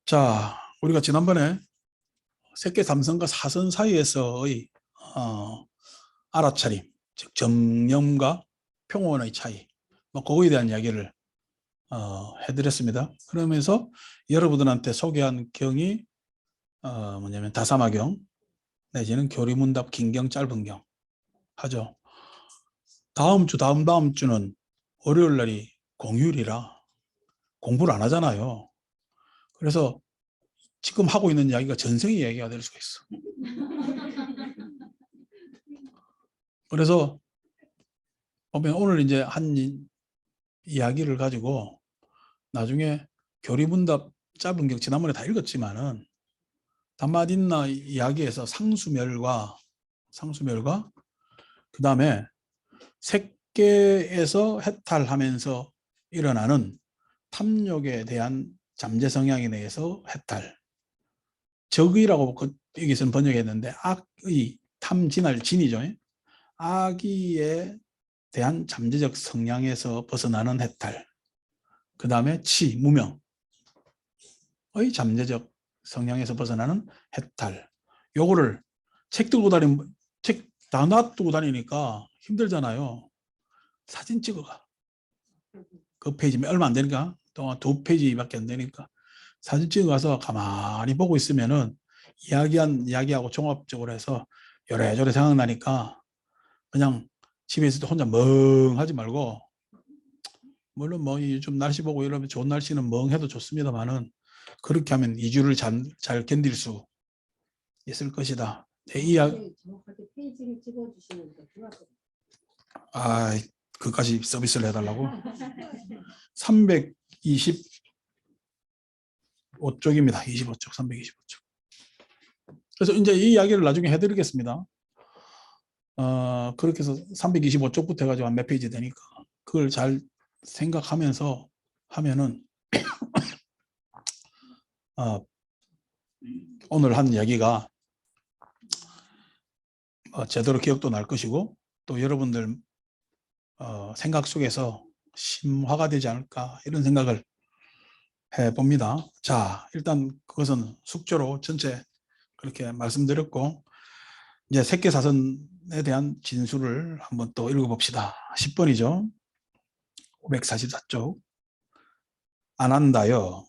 자, 우리가 지난번에 색계 삼선과 사선 사이에서의 알아차림, 즉 정념과 평온의 차이, 그거에 대한 이야기를 해드렸습니다. 그러면서 여러분들한테 소개한 경이 뭐냐면 다사마경 내지는 교리문답 긴경 짧은 경 하죠. 다음 주, 다음 주는 월요일 날이 공휴일이라 공부를 안 하잖아요. 그래서 지금 하고 있는 이야기가 전생의 이야기가 될 수가 있어. 그래서 보면 오늘 이제 한 이야기를 가지고 나중에 교리문답 짧은 경 지난번에 다 읽었지만은 담마딘나 이야기에서 상수멸과 그 다음에 색계에서 해탈하면서 일어나는 탐욕에 대한 잠재 성향에 대해서 해탈, 적의라고 여기서는 번역했는데 악의 탐진할 진이죠. 악의에 대한 잠재적 성향에서 벗어나는 해탈, 그 다음에 치, 무명의 잠재적 성향에서 벗어나는 해탈. 요거를 책 들고 다니면, 책 다 놔두고 다니니까 힘들잖아요. 사진 찍어가. 그 페이지 얼마 안 되니까, 또 2페이지밖에 안 되니까 사진 찍어가서 가만히 보고 있으면은 이야기하고 종합적으로 해서 요래저래 생각나니까 그냥 집에 있을 때 혼자 멍하지 말고, 물론 뭐 요즘 날씨 보고 이러면 좋은 날씨는 멍해도 좋습니다만은 그렇게 하면 2주를 잘 견딜 수 있을 것이다. 정확하게 페이지를 찍어주시면 더 좋았을 그까지 서비스를 해달라고? 325쪽입니다. 25쪽, 325쪽. 그래서 이제 이 이야기를 나중에 해드리겠습니다. 그렇게 해서 325쪽부터 해가지고 한 몇 페이지 되니까 그걸 잘 생각하면서 하면은 오늘 한 이야기가 제대로 기억도 날 것이고 또 여러분들 생각 속에서 심화가 되지 않을까 이런 생각을 해봅니다. 자, 일단 그것은 숙제로 전체 그렇게 말씀드렸고 이제 색계사선에 대한 진술을 한번 또 읽어봅시다. 10번이죠. 544쪽. 안 한다요.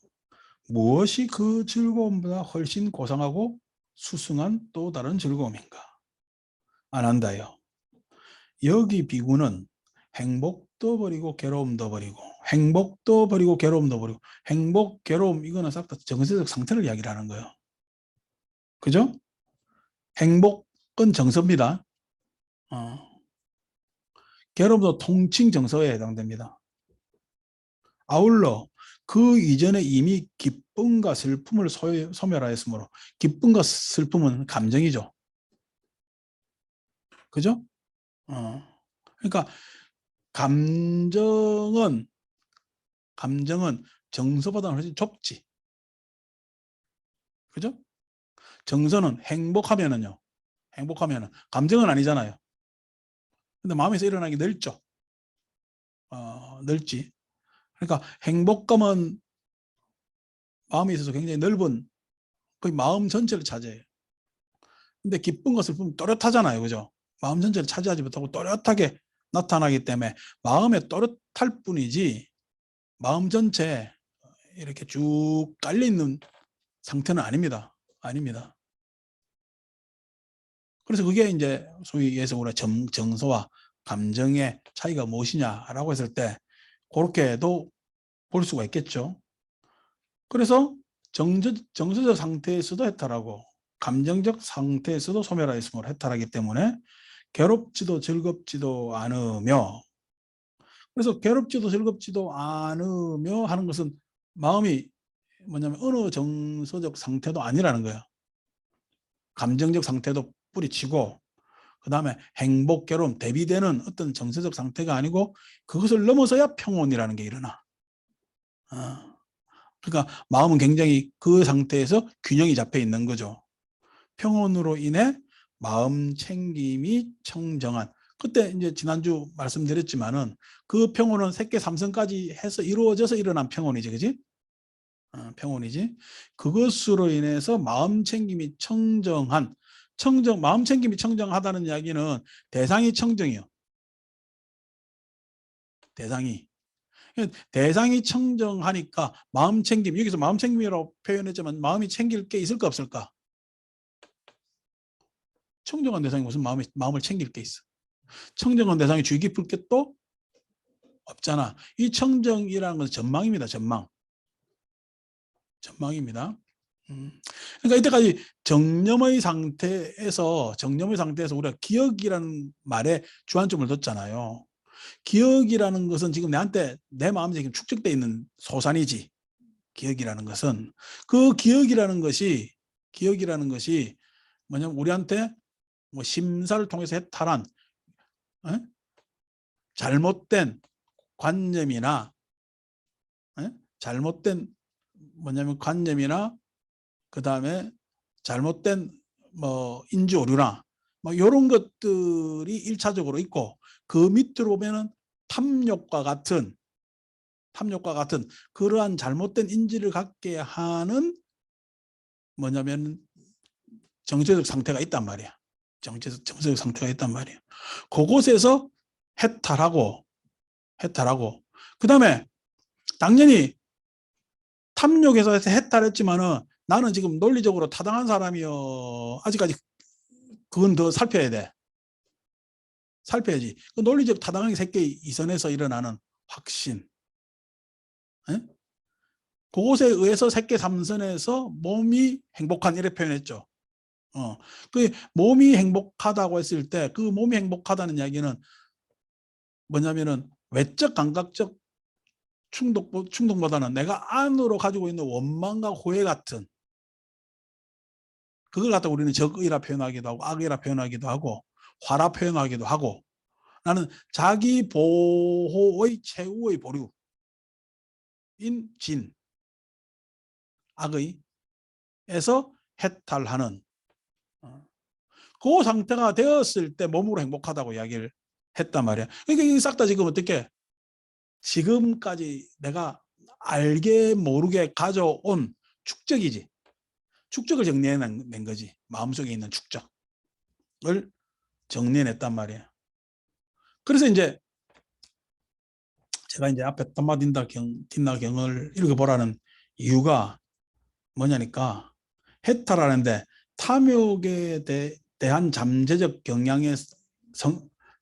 무엇이 그 즐거움보다 훨씬 고상하고 수승한 또 다른 즐거움인가? 안 한다요. 여기 비구는 행복도 버리고 괴로움도 버리고 행복도 버리고 괴로움도 버리고 행복, 괴로움 이거는 싹 다 정서적 상태를 이야기를 하는 거예요. 그죠? 행복은 정서입니다. 괴로움도 통칭 정서에 해당됩니다. 아울러 그 이전에 이미 기쁨과 슬픔을 소멸하였으므로 기쁨과 슬픔은 감정이죠. 그죠? 그러니까 감정은 정서보다는 훨씬 좁지. 그죠? 정서는 행복하면은 감정은 아니잖아요. 근데 마음에서 일어나는 게 넓죠. 넓지. 그러니까 행복감은 마음에 있어서 굉장히 넓은 거의 마음 전체를 차지해요. 근데 기쁨과 슬픔은 또렷하잖아요. 그죠? 마음 전체를 차지하지 못하고 또렷하게 나타나기 때문에 마음에 또렷할 뿐이지 마음 전체 이렇게 쭉 깔려있는 상태는 아닙니다. 그래서 그게 이제 소위 해서 우리가 정서와 감정의 차이가 무엇이냐라고 했을 때 그렇게도 볼 수가 있겠죠. 그래서 정서적 상태에서도 해탈하고 감정적 상태에서도 소멸하였으므로 해탈하기 때문에 괴롭지도 즐겁지도 않으며, 그래서 괴롭지도 즐겁지도 않으며 하는 것은 마음이 뭐냐면 어느 정서적 상태도 아니라는 거예요. 감정적 상태도 뿌리치고 그 다음에 행복, 괴로움, 대비되는 어떤 정서적 상태가 아니고 그것을 넘어서야 평온이라는 게 일어나. 그러니까 마음은 굉장히 그 상태에서 균형이 잡혀 있는 거죠. 평온으로 인해 마음 챙김이 청정한, 그때 이제 지난주 말씀드렸지만은 그 평온은 색계 삼성까지 해서 이루어져서 일어난 평온이지, 그지? 평온이지. 그것으로 인해서 마음 챙김이 청정한, 마음 챙김이 청정하다는 이야기는 대상이 청정이요. 대상이 청정하니까 마음 챙김, 여기서 마음 챙김이라고 표현했지만 마음이 챙길 게 있을까 없을까? 청정한 대상이 무슨 마음을 챙길 게 있어? 청정한 대상이 주의 깊을 게 또 없잖아. 이 청정이라는 것은 전망입니다. 전망입니다. 그러니까 이때까지 정념의 상태에서 우리가 기억이라는 말에 주안점을 뒀잖아요. 기억이라는 것은 지금 내 마음에 지금 축적되어 있는 소산이지. 기억이라는 것은 그 기억이라는 것이 뭐냐면 우리한테 뭐 심사를 통해서 해탈한 잘못된 관념이나 잘못된 관념이나 그 다음에 잘못된 뭐 인지 오류나 뭐 이런 것들이 일차적으로 있고 그 밑으로 보면은 탐욕과 같은 그러한 잘못된 인지를 갖게 하는 뭐냐면 정체적 상태가 있단 말이야. 정체적 상태가 있단 말이야. 그곳에서 해탈하고 그 다음에 당연히 탐욕에서 해탈했지만은 나는 지금 논리적으로 타당한 사람이요. 아직까지 그건 더 살펴야지. 그 논리적 타당한 새끼 이선에서 일어나는 확신. 에? 그것에 의해서 새끼 삼선에서 몸이 행복한 이렇게 표현했죠. 그 몸이 행복하다고 했을 때 그 몸이 행복하다는 이야기는 뭐냐면은 외적 감각적 충동보다는 내가 안으로 가지고 있는 원망과 후회 같은 그걸 갖다 우리는 적의라 표현하기도 하고 악의라 표현하기도 하고 화라 표현하기도 하고 나는 자기 보호의 최후의 보류인 진 악의에서 해탈하는 그 상태가 되었을 때 몸으로 행복하다고 이야기를 했단 말이야. 그러니까 이게 싹 다 지금 어떻게 지금까지 내가 알게 모르게 가져온 축적이지. 축적을 정리해낸 거지. 마음속에 있는 축적을 정리해냈단 말이야. 그래서 이제 제가 이제 앞에 덤마딘다 뒷나경을 읽어보라는 이유가 뭐냐니까 해탈하는데 탐욕에 대한 잠재적 경향의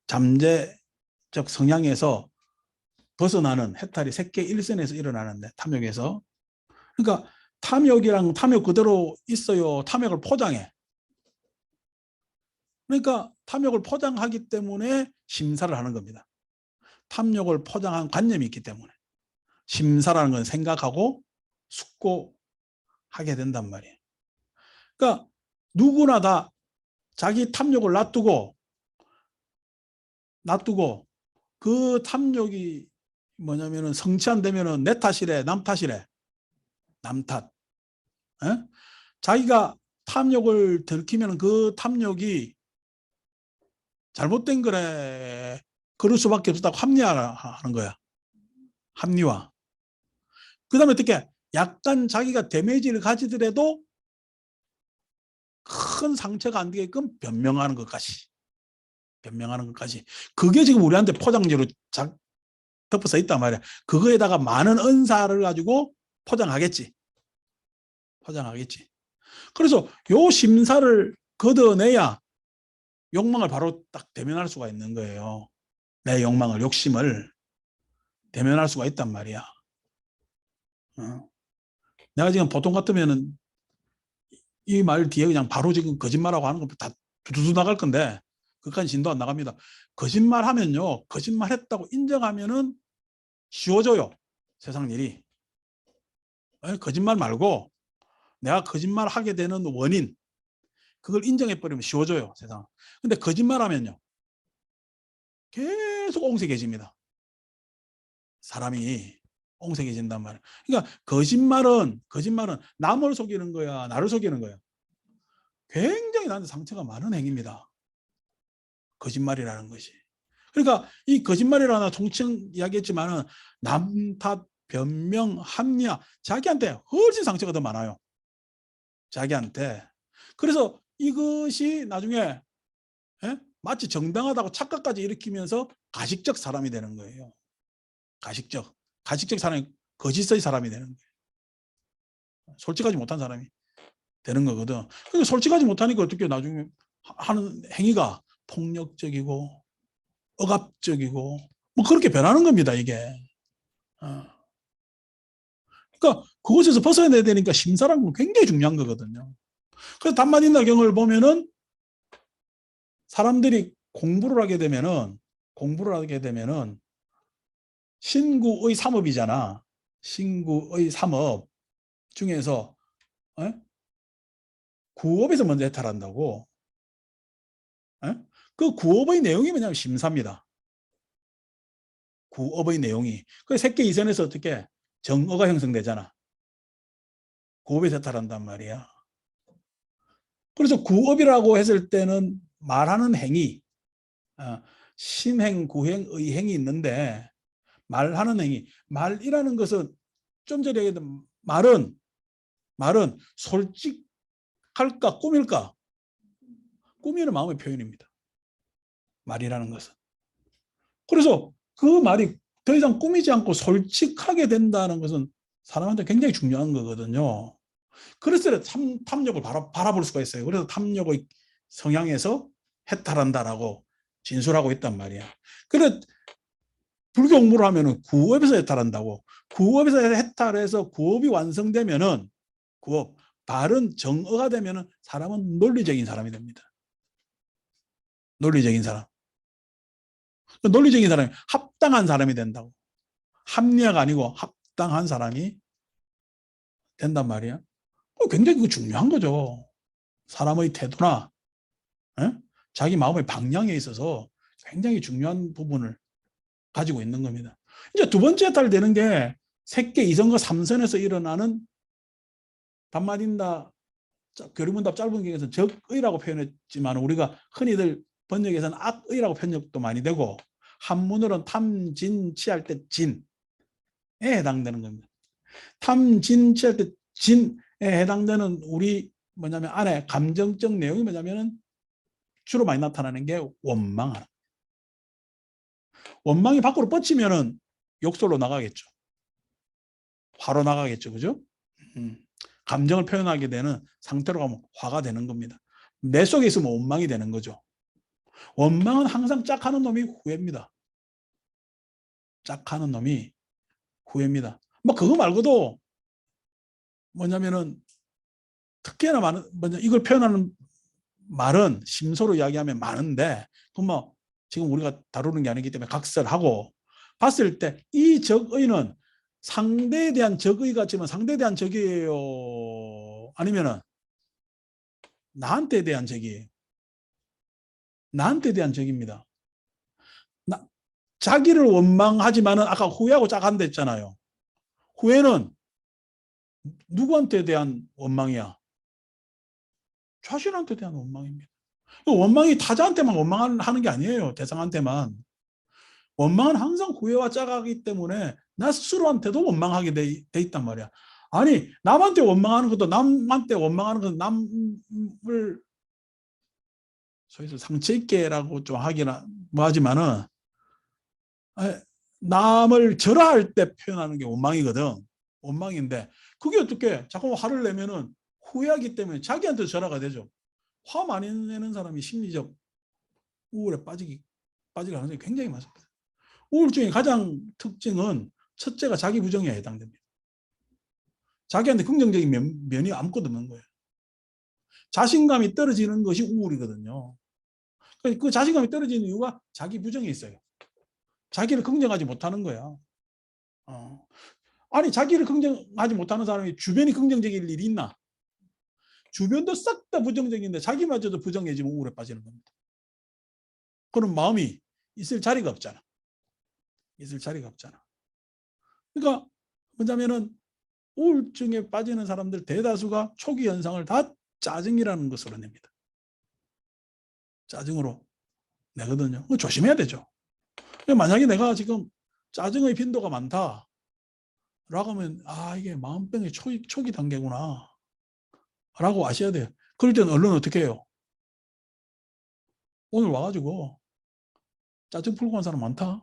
잠재적 성향에서 벗어나는 해탈이 색계 일선에서 일어나는데 탐욕에서 그러니까 탐욕 그대로 있어요. 탐욕을 포장해. 그러니까 탐욕을 포장하기 때문에 심사를 하는 겁니다. 탐욕을 포장한 관념이 있기 때문에 심사라는 건 생각하고 숙고하게 된단 말이에요. 그러니까 누구나 다 자기 탐욕을 놔두고 그 탐욕이 뭐냐면은 성취 안 되면은 내 탓이래, 남 탓이래. 남 탓. 에? 자기가 탐욕을 들키면 그 탐욕이 잘못된 거래. 그럴 수밖에 없다고 합리화하는 거야. 합리화. 그 다음에 어떻게 약간 자기가 데미지를 가지더라도 큰 상처가 안 되게끔 변명하는 것까지. 그게 지금 우리한테 포장지로 덮어서 있단 말이야. 그거에다가 많은 은사를 가지고 포장하겠지. 그래서 요 심사를 걷어내야 욕망을 바로 딱 대면할 수가 있는 거예요. 내 욕망을, 욕심을 대면할 수가 있단 말이야. 내가 지금 보통 같으면은 이 말 뒤에 그냥 바로 지금 거짓말하고 하는 거 다 두두두 나갈 건데 그까지 진도 안 나갑니다. 거짓말하면요. 거짓말했다고 인정하면은 쉬워져요. 세상 일이. 거짓말 말고 내가 거짓말하게 되는 원인 그걸 인정해버리면 쉬워져요. 세상. 근데 거짓말하면요. 계속 옹색해집니다. 사람이 옹색해진단 말이에요. 그러니까 거짓말은 남을 속이는 거야, 나를 속이는 거야. 굉장히 나한테 상처가 많은 행위입니다. 거짓말이라는 것이. 그러니까 이 거짓말이라는 통칭 이야기했지만은 남 탓, 변명, 합리화, 자기한테 훨씬 상처가 더 많아요. 자기한테. 그래서 이것이 나중에 마치 정당하다고 착각까지 일으키면서 가식적 사람이 되는 거예요. 가식적 사람이 거짓의 사람이 되는 거예요. 솔직하지 못한 사람이 되는 거거든. 그러니까 솔직하지 못하니까 어떻게 나중에 하는 행위가 폭력적이고 억압적이고 뭐 그렇게 변하는 겁니다, 이게. 그러니까 그곳에서 벗어나야 되니까 심사라는 건 굉장히 중요한 거거든요. 그래서 단마딘나경을 보면은 사람들이 공부를 하게 되면은 신구의 삼업이잖아. 신구의 삼업 중에서 구업에서 먼저 해탈한다고. 그 구업의 내용이 뭐냐면 심사입니다. 구업의 내용이. 그 색계 이선에서 어떻게 정어가 형성되잖아. 구업에서 해탈한단 말이야. 그래서 구업이라고 했을 때는 말하는 행위, 신행, 구행, 의행이 있는데 말하는 행위, 말이라는 것은 좀 전에 얘기했던 말은 솔직할까 꾸밀까? 꾸미는 마음의 표현입니다. 말이라는 것은. 그래서 그 말이 더 이상 꾸미지 않고 솔직하게 된다는 것은 사람한테 굉장히 중요한 거거든요. 그래서 탐욕을 바라볼 수가 있어요. 그래서 탐욕의 성향에서 해탈한다라고 진술하고 있단 말이야. 그래 불교 공부를 하면은 구업에서 해탈한다고. 구업에서 해탈해서 구업이 완성되면은 구업, 바른 정어가 되면은 사람은 논리적인 사람이 됩니다. 논리적인 사람. 논리적인 사람이 합당한 사람이 된다고. 합리화가 아니고 합당한 사람이 된단 말이야. 굉장히 중요한 거죠. 사람의 태도나 자기 마음의 방향에 있어서 굉장히 중요한 부분을 가지고 있는 겁니다. 이제 두 번째 해탈되는 게 색계 2선과 3선에서 일어나는 단마딘다 교리문답 짧은 경에서 적의라고 표현했지만 우리가 흔히들 번역에서는 악의라고 편역도 많이 되고 한문으로는 탐진치할 때 진에 해당되는 겁니다. 탐진치할 때 진에 해당되는 우리 뭐냐면 안에 감정적 내용이 뭐냐면은 주로 많이 나타나는 게 원망하는. 원망이 밖으로 뻗치면은 욕설로 나가겠죠. 화로 나가겠죠. 그죠? 감정을 표현하게 되는 상태로 가면 화가 되는 겁니다. 내 속에 있으면 원망이 되는 거죠. 원망은 항상 짝하는 놈이 후회입니다. 짝하는 놈이 후회입니다. 뭐 그거 말고도 뭐냐면은 특히나 많은 이걸 표현하는 말은 심소로 이야기하면 많은데 그뭐 지금 우리가 다루는 게 아니기 때문에 각설하고 봤을 때 이 적의는 상대에 대한 적의 같지만 상대에 대한 적이에요? 아니면은 나한테 대한 적이에요? 나한테 대한 적입니다. 자기를 원망하지만은 아까 후회하고 짝한다 했잖아요. 후회는 누구한테 대한 원망이야? 자신한테 대한 원망입니다. 원망이 타자한테만 원망하는 게 아니에요. 대상한테만. 원망은 항상 후회와 짝하기 때문에 나 스스로한테도 원망하게 돼 있단 말이야. 아니 남한테 원망하는 것도 남한테 원망하는 것도 남을 소위 상처 있게라고 좀 하기나 뭐 하지만은 남을 절하할 때 표현하는 게 원망이거든. 원망인데 그게 어떻게 자꾸 화를 내면은 후회하기 때문에 자기한테 절하가 되죠. 화 많이 내는 사람이 심리적 우울에 빠질 가능성이 굉장히 많습니다. 우울증의 가장 특징은 첫째가 자기 부정에 해당됩니다. 자기한테 긍정적인 면이 아무것도 없는 거예요. 자신감이 떨어지는 것이 우울이거든요. 그 자신감이 떨어지는 이유가 자기 부정에 있어요. 자기를 긍정하지 못하는 거야. 아니 자기를 긍정하지 못하는 사람이 주변이 긍정적일 일이 있나? 주변도 싹 다 부정적인데 자기마저도 부정해지면 우울에 빠지는 겁니다. 그런 마음이 있을 자리가 없잖아. 있을 자리가 없잖아. 그러니까 뭐냐면은 우울증에 빠지는 사람들 대다수가 초기 현상을 다 짜증이라는 것으로 냅니다. 짜증으로 내거든요. 조심해야 되죠. 만약에 내가 지금 짜증의 빈도가 많다. 라고 하면 이게 마음병의 초기 단계구나 라고 아셔야 돼요. 그럴 때는 언론은 어떻게 해요? 오늘 와가지고 짜증 풀고 간 사람 많다.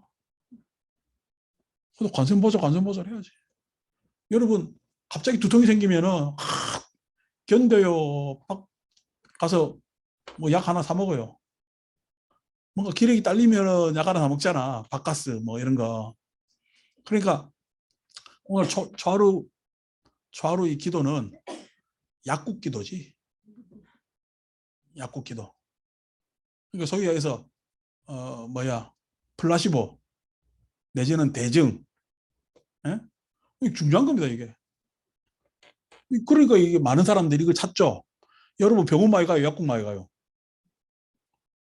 그래도 관심 보자 해야지. 여러분 갑자기 두통이 생기면은 견뎌요. 막 가서 뭐 약 하나 사 먹어요. 뭔가 기력이 딸리면은 약 하나 사 먹잖아. 바카스 뭐 이런 거. 그러니까 오늘 좌루 이 기도는 약국 기도지. 약국 기도. 그러니까 소위 해서 플라시보 내지는 대증. 예? 이게 중요한 겁니다, 이게. 그러니까 이게 많은 사람들이 이걸 찾죠. 여러분 병원 많이 가요, 약국 많이 가요?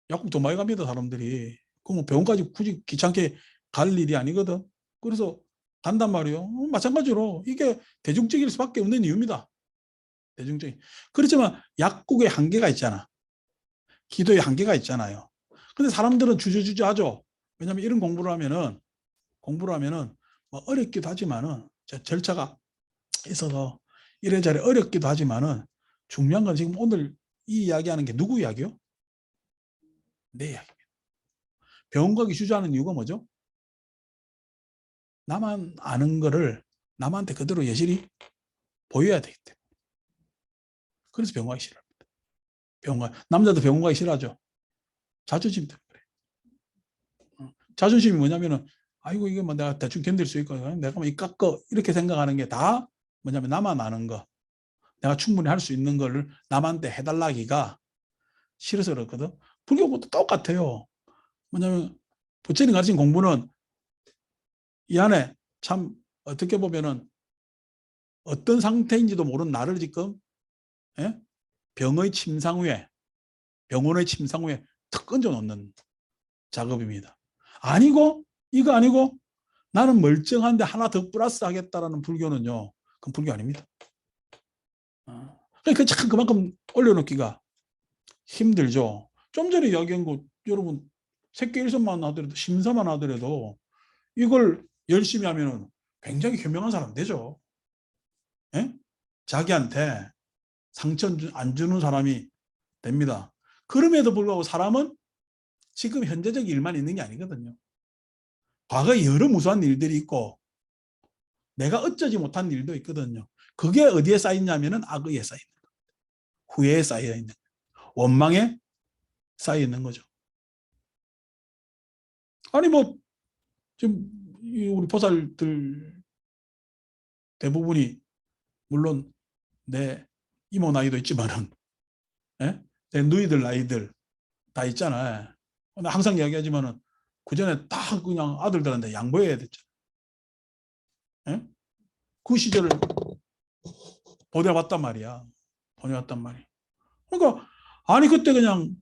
약국 더 많이 갑니다, 사람들이. 그럼 병원까지 굳이 귀찮게 갈 일이 아니거든. 그래서 간단 말이에요. 마찬가지로 이게 대중적일 수밖에 없는 이유입니다. 대중적인. 그렇지만 약국의 한계가 있잖아. 기도의 한계가 있잖아요. 근데 사람들은 주저주저 하죠. 왜냐하면 이런 공부를 하면은 뭐 어렵기도 하지만은 절차가 있어서 이래저래 어렵기도 하지만은 중요한 건 지금 오늘 이 이야기하는 게 누구 이야기요? 내 이야기. 병원 가기 주저하는 이유가 뭐죠? 나만 아는 거를 남한테 그대로 여실히 보여야 되기 때문에. 그래서 병원 가기 싫어합니다. 남자도 병원 가기 싫어하죠. 자존심 때문에 그래. 자존심이 뭐냐면은 아이고 이게 뭐 내가 대충 견딜 수 있고 내가 뭐 이 깎어 이렇게 생각하는 게 다 뭐냐면 나만 아는 거 내가 충분히 할 수 있는 거를 남한테 해달라기가 싫어서 그렇거든. 불교도 똑같아요. 뭐냐면 부처님 가르친 공부는 이 안에 참 어떻게 보면은 어떤 상태인지도 모르는 나를 지금 예? 병의 침상 후에 병원의 침상 후에 탁 얹어 놓는 작업입니다. 아니고 이거 아니고 나는 멀쩡한데 하나 더 플러스 하겠다라는 불교는요. 그건 불교 아닙니다. 그러니까 참 그만큼 올려놓기가 힘들죠. 좀 전에 이야기한 거 여러분 새끼 일선만 하더라도 심사만 하더라도 이걸 열심히 하면은 굉장히 현명한 사람 되죠. 예? 자기한테 상처 안 주는 사람이 됩니다. 그럼에도 불구하고 사람은 지금 현재적 일만 있는 게 아니거든요. 과거에 여러 무수한 일들이 있고 내가 어쩌지 못한 일도 있거든요. 그게 어디에 쌓이냐면은 악의에 쌓이는 거예요. 후회에 쌓여 있는 거예요. 원망에 쌓여 있는 거죠. 아니 뭐 지금 우리 보살들 대부분이 물론 내 이모 나이도 있지만은 예? 내 누이들 나이들 다 있잖아요. 나 항상 이야기하지만은 그 전에 다 그냥 아들들한테 양보해야 됐죠. 예? 그 시절을 보내봤단 말이야. 보내왔단 말이야. 그러니까 아니 그때 그냥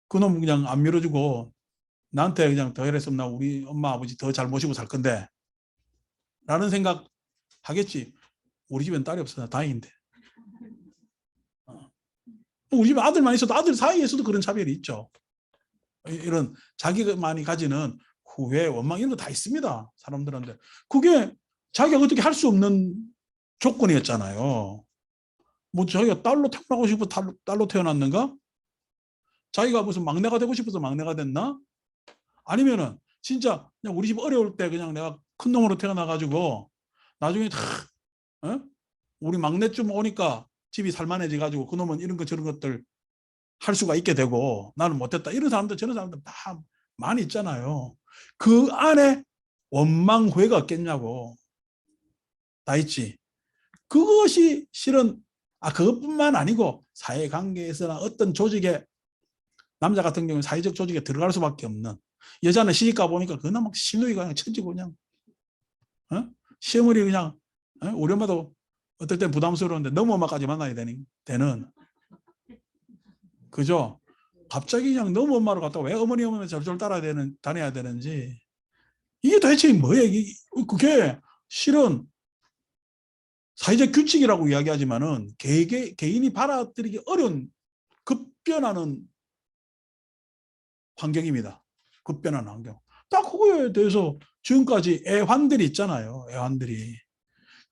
그놈 그냥 안 밀어주고 나한테 그냥 더 이랬으면 나 우리 엄마 아버지 더 잘 모시고 살 건데 라는 생각 하겠지. 우리 집엔 딸이 없어. 나 다행인데. 우리 집에 아들만 있어도 아들 사이에서도 그런 차별이 있죠. 이런 자기만이 가지는 후회, 원망 이런 거 다 있습니다. 사람들한테. 그게 자기가 어떻게 할 수 없는 조건이었잖아요. 뭐 자기가 딸로 태어나고 싶어 딸로 태어났는가? 자기가 무슨 막내가 되고 싶어서 막내가 됐나? 아니면은 진짜 그냥 우리 집 어려울 때 그냥 내가 큰 놈으로 태어나가지고 나중에 다 우리 막내쯤 오니까 집이 살만해져 가지고 그놈은 이런 거 저런 것들 할 수가 있게 되고 나는 못했다. 이런 사람들 저런 사람들 다 많이 있잖아요. 그 안에 원망 후회가 없겠냐고. 다 있지. 그것이 실은 그것뿐만 아니고 사회관계에서나 어떤 조직에 남자 같은 경우는 사회적 조직에 들어갈 수밖에 없는 여자는 시집가 보니까 그냥 막 시누이가 그냥 처지고 그냥 시어머니 그냥 우리 엄마도 어떨 땐 부담스러운데 너무 엄마까지 만나야 되는 그죠? 갑자기 그냥 너무 엄마로 갔다가 왜 어머니 절절 다녀야 되는지 이게 도대체 뭐예요? 그게 실은 사회적 규칙이라고 이야기하지만은 개인이 받아들이기 어려운 급변하는 환경입니다. 급변하는 환경. 딱 그거에 대해서 지금까지 애환들이 있잖아요. 애환들이.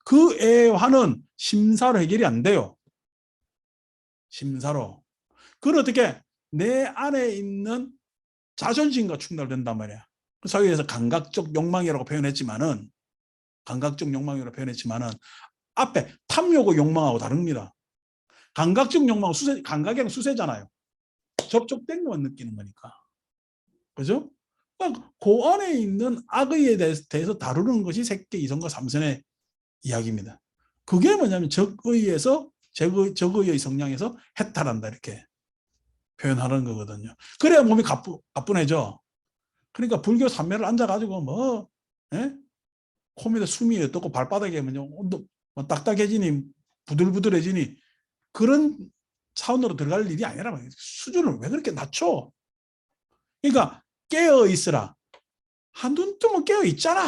그 애환은 심사로 해결이 안 돼요. 심사로. 그건 어떻게 내 안에 있는 자존심과 충돌된단 말이야. 사회에서 감각적 욕망이라고 표현했지만은 앞에 탐욕의 욕망하고 다릅니다. 감각적 욕망은 감각에는 수세잖아요. 접촉된 것만 느끼는 거니까. 그죠? 그러니까 그 안에 있는 악의에 대해서 다루는 것이 색계 이성과 삼선의 이야기입니다. 그게 뭐냐면 적의에서 적의의 성향에서 해탈한다 이렇게 표현하는 거거든요. 그래야 몸이 가뿐해져. 그러니까 불교 삼매를 앉아가지고 뭐 코 밑에 숨이 어떻고 발바닥에 뭐 딱딱해지니 부들부들해지니 그런 차원으로 들어갈 일이 아니라 수준을 왜 그렇게 낮춰? 그러니까 깨어 있으라. 한눈 뜨면 깨어 있잖아.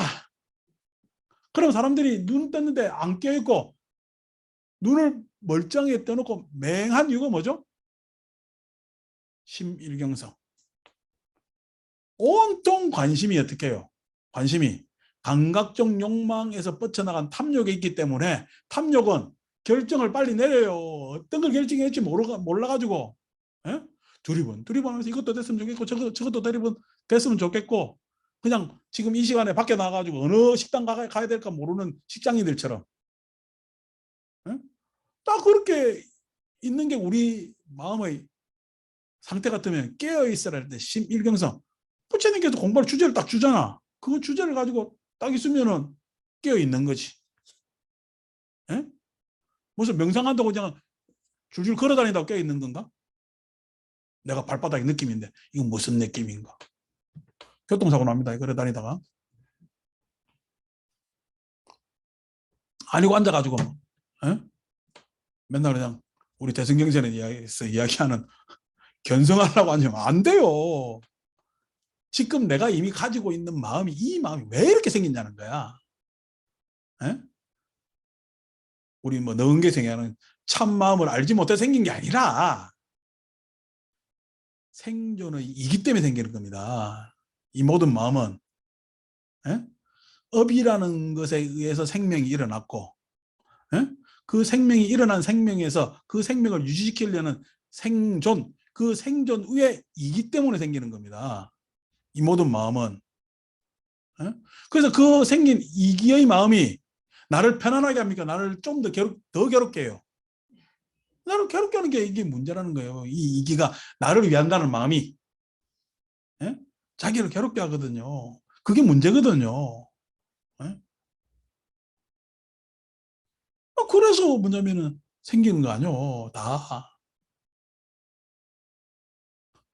그럼 사람들이 눈 떴는데 안 깨어 있고 눈을 멀쩡하게 떠놓고 맹한 이유가 뭐죠? 심일경성. 온통 관심이 어떻게 해요? 관심이 감각적 욕망에서 뻗쳐나간 탐욕에 있기 때문에 탐욕은 결정을 빨리 내려요. 어떤 걸 결정할지 몰라가지고 두리번하면서 이것도 됐으면 좋겠고 저것도 됐으면 좋겠고 그냥 지금 이 시간에 밖에 나가가지고 어느 식당 가야 될까 모르는 직장인들처럼 딱 그렇게 있는 게 우리 마음의 상태 같으면 깨어있어라 할 때 심일경성 부처님께서 공부할 주제를 딱 주잖아. 그 주제를 가지고 딱 있으면은 깨어있는 거지. 에? 무슨 명상한다고 그냥 줄줄 걸어다닌다고 깨어있는 건가? 내가 발바닥의 느낌인데 이건 무슨 느낌인가? 교통사고 납니다. 걸어다니다가. 아니고 앉아가지고 에? 맨날 그냥 우리 대승경전에서 이야기하는 견성하려고 앉으면 안 돼요. 지금 내가 이미 가지고 있는 이 마음이 왜 이렇게 생긴다는 거야. 에? 우리 뭐 너은계생애하는 참 마음을 알지 못해 생긴 게 아니라 생존의 이기 때문에 생기는 겁니다. 이 모든 마음은 에? 업이라는 것에 의해서 생명이 일어났고 에? 그 생명이 일어난 생명에서 그 생명을 유지시키려는 생존, 그 생존 위에 이기 때문에 생기는 겁니다. 이 모든 마음은. 그래서 그 생긴 이기의 마음이 나를 편안하게 합니까? 나를 좀 더 괴롭게 해요. 나를 괴롭게 하는 게 이게 문제라는 거예요. 이 이기가 나를 위한다는 마음이 자기를 괴롭게 하거든요. 그게 문제거든요. 그래서 뭐냐면은 생기는 거 아니요. 다.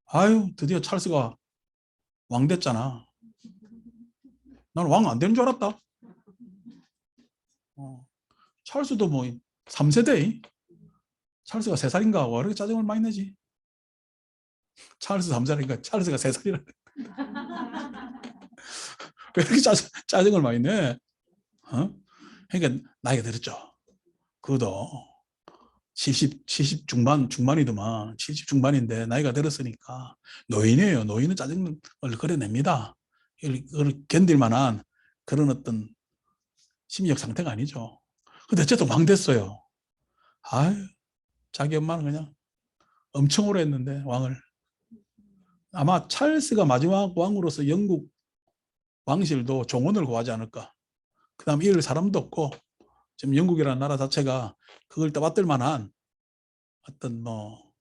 아유, 드디어 찰스가 왕 됐잖아. 나는 왕 안 되는 줄 알았다. 찰스도 뭐 3세대. 찰스가 3살인가? 왜 이렇게 짜증을 많이 내지? 찰스 3살인가? 찰스가 3살이라. 왜 이렇게 짜증을 많이 내? 그러니까 나이가 들었죠. 그도 70 중반이더만 70 중반인데 나이가 들었으니까 노인이에요. 노인은 짜증을 걸어냅니다. 이걸 견딜 만한 그런 어떤 심리적 상태가 아니죠. 근데 어쨌든 왕 됐어요. 아유, 자기 엄마는 그냥 엄청 오래 했는데 왕을. 아마 찰스가 마지막 왕으로서 영국 왕실도 종언을 구하지 않을까. 그 다음 이을 사람도 없고 지금 영국이라는 나라 자체가 그걸 떠받들 만한 어떤 뭐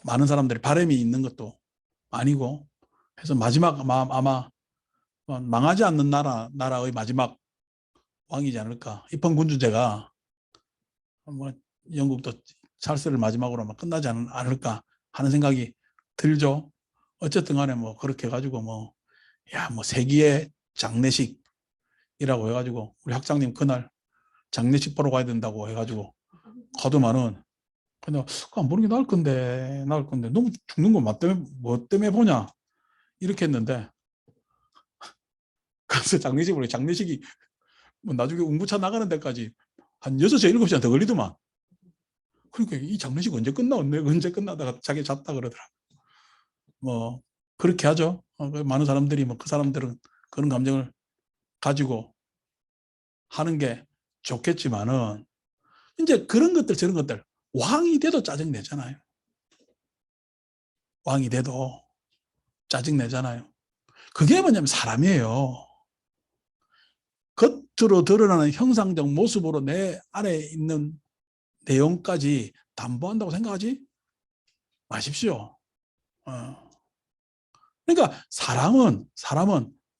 많은 사람들이 바람이 있는 것도 아니고 해서 마지막 아마 망하지 않는 나라의 마지막 왕이지 않을까. 입헌군주제가 뭐 영국도 찰스를 마지막으로 아마 끝나지 않을까 하는 생각이 들죠. 어쨌든 간에 뭐 그렇게 해가지고 뭐 세기의 장례식이라고 해가지고 우리 학장님 그날 장례식 보러 가야 된다고 해가지고 가더만은 근데 안 보는 게 나을 건데 너무 죽는 거 뭐 때문에 보냐 이렇게 했는데 그래서 장례식이 뭐 나중에 운구차 나가는 데까지 한 6시 7시간 더 걸리더만. 그러니까 이 장례식 언제 끝나다가 자기 잤다 그러더라. 뭐 그렇게 하죠. 많은 사람들이 뭐 그 사람들은 그런 감정을 가지고 하는 게 좋겠지만은 이제 그런 것들 저런 것들 왕이 돼도 짜증내잖아요. 왕이 돼도 짜증내잖아요. 그게 뭐냐면 사람이에요. 겉으로 드러나는 형상적 모습으로 내 안에 있는 내용까지 담보한다고 생각하지 마십시오. 그러니까 사람은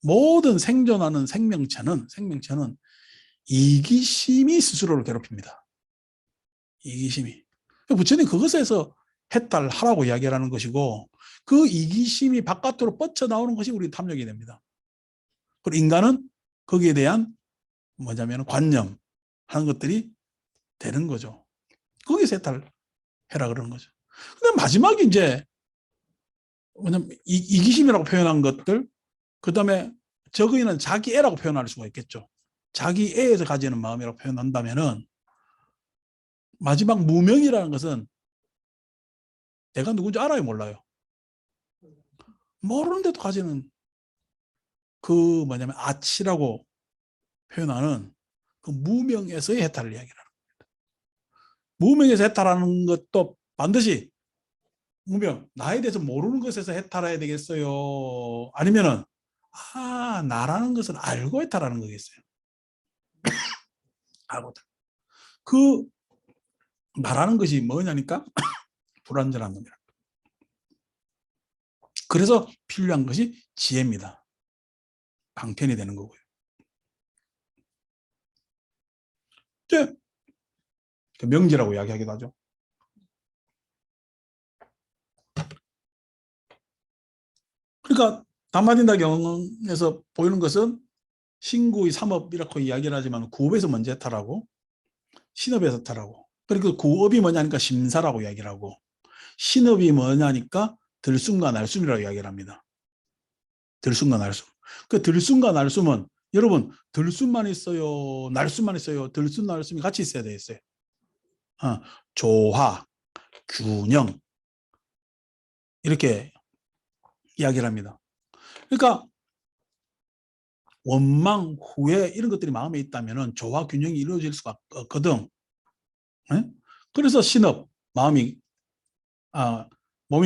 모든 생존하는 생명체는 이기심이 스스로를 괴롭힙니다. 이기심이. 부처님 그것에서 해탈하라고 이야기하는 것이고 그 이기심이 바깥으로 뻗쳐나오는 것이 우리 탐욕이 됩니다. 그리고 인간은 거기에 대한 뭐냐면 관념하는 것들이 되는 거죠. 거기서 해탈해라 그러는 거죠. 근데 마지막에 이제 뭐냐면 이기심이라고 표현한 것들, 그 다음에 적의는 자기애라고 표현할 수가 있겠죠. 자기애에서 가지는 마음이라고 표현한다면은 마지막 무명이라는 것은 내가 누군지 알아요, 몰라요? 모르는데도 가지는 그 뭐냐면 아치라고 표현하는 그 무명에서의 해탈을 이야기하는 겁니다. 무명에서 해탈하는 것도 반드시 무명, 나에 대해서 모르는 것에서 해탈해야 되겠어요? 아니면은 나라는 것을 알고 해탈하는 거겠어요? 알고. 그 나라는 것이 뭐냐니까 불완전한 놈이라. 그래서 필요한 것이 지혜입니다. 방편이 되는 거고요. 이제 명제라고 이야기하기도 하죠. 그러니까 담마딘다경에서 보이는 것은 신구의 삼업 이렇게 이야기를 하지만 구업에서 먼저 해탈하고 신업에서 해탈하고, 그리고 구업이 뭐냐니까 심사라고 이야기를 하고 신업이 뭐냐니까 들숨과 날숨이라고 이야기를 합니다. 들숨과 날숨. 그 들숨과 날숨은 여러분 들숨만 있어요, 날숨만 있어요? 들숨 날숨이 같이 있어야 되겠어요. 조화, 균형 이렇게 이야기를 합니다. 그러니까 원망, 후회 이런 것들이 마음에 있다면 조화 균형이 이루어질 수가 없거든. 네? 그래서 신업, 몸이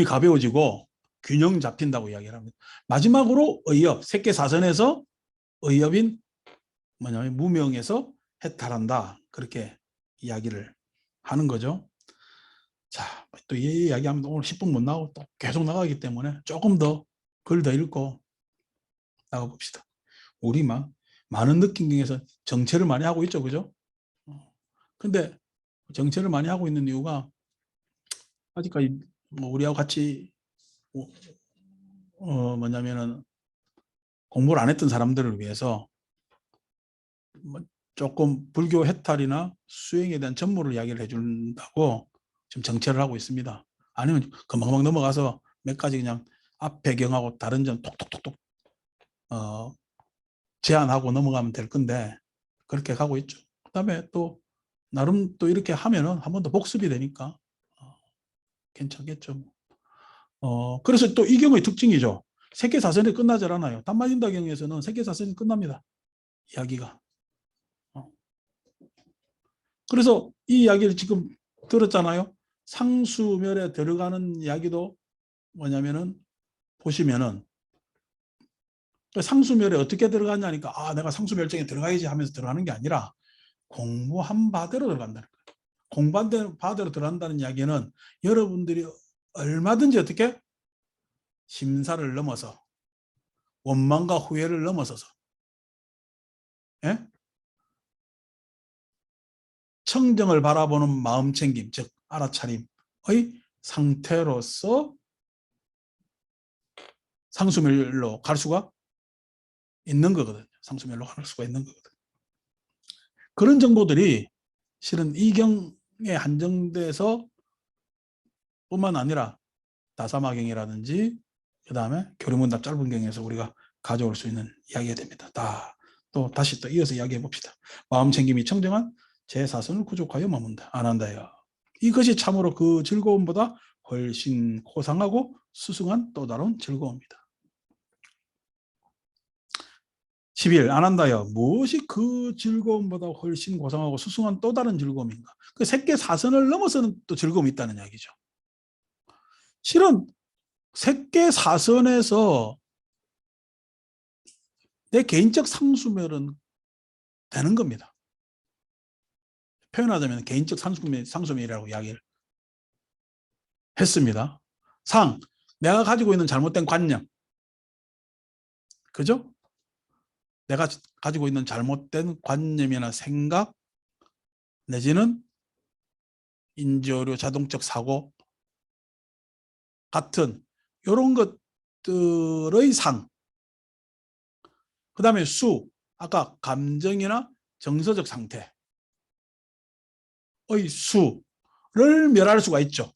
가벼워지고 균형 잡힌다고 이야기를 합니다. 마지막으로 의업, 색계사선에서 의업인 뭐냐면 무명에서 해탈한다. 그렇게 이야기를 하는 거죠. 자, 또 이 이야기하면 오늘 10분 못 나오고 또 계속 나가기 때문에 조금 더 글 더 읽고 나가봅시다. 우리 많은 느낌경에서 정체를 많이 하고 있죠, 그죠? 근데 정체를 많이 하고 있는 이유가 아직까지 뭐 우리하고 같이 뭐냐면은 공부를 안 했던 사람들을 위해서 뭐 조금 불교 해탈이나 수행에 대한 전모를 이야기를 해준다고 지금 정체를 하고 있습니다. 아니면 금방 넘어가서 몇 가지 그냥 앞 배경하고 다른 점 톡톡톡톡 제안하고 넘어가면 될 건데 그렇게 가고 있죠. 그다음에 또 나름 또 이렇게 하면은 한 번 더 복습이 되니까 괜찮겠죠. 그래서 또 이 경우의 특징이죠. 세계사선이 끝나지 않아요. 담마진다경에서는 세계사선이 끝납니다. 이야기가. 그래서 이 이야기를 지금 들었잖아요. 상수멸에 들어가는 이야기도 뭐냐면은 보시면은 상수멸에 어떻게 들어가냐니까 내가 상수멸정에 들어가야지 하면서 들어가는 게 아니라 공부한 바대로 들어간다는 거예요. 공부한 바대로 들어간다는 이야기는 여러분들이 얼마든지 어떻게 심사를 넘어서 원망과 후회를 넘어서서 청정을 바라보는 마음챙김, 즉 알아차림의 상태로서 상수멸로 갈 수가 있는 거거든요. 상수멸로 갈 수가 있는 거거든요. 그런 정보들이 실은 이경에 한정돼서 뿐만 아니라 다사마경이라든지 그 다음에 교리문답 짧은 경에서 우리가 가져올 수 있는 이야기가 됩니다. 다시 이어서 이야기해 봅시다. 마음챙김이 청정한 제4선을 구족하여 머문다. 안 한다요. 이것이 참으로 그 즐거움보다 훨씬 고상하고 수승한 또 다른 즐거움이다. 10일 안 한다요. 무엇이 그 즐거움보다 훨씬 고상하고 수승한 또 다른 즐거움인가? 그 새끼 사선을 넘어서는 또 즐거움이 있다는 이야기죠. 실은 새끼 사선에서 내 개인적 상수멸은 되는 겁니다. 표현하자면 개인적 상수멸이라고 이야기를 했습니다. 상, 내가 가지고 있는 잘못된 관념. 그죠? 내가 가지고 있는 잘못된 관념이나 생각 내지는 인지오류 자동적 사고 같은 이런 것들의 상. 그 다음에 수, 아까 감정이나 정서적 상태의 수를 멸할 수가 있죠.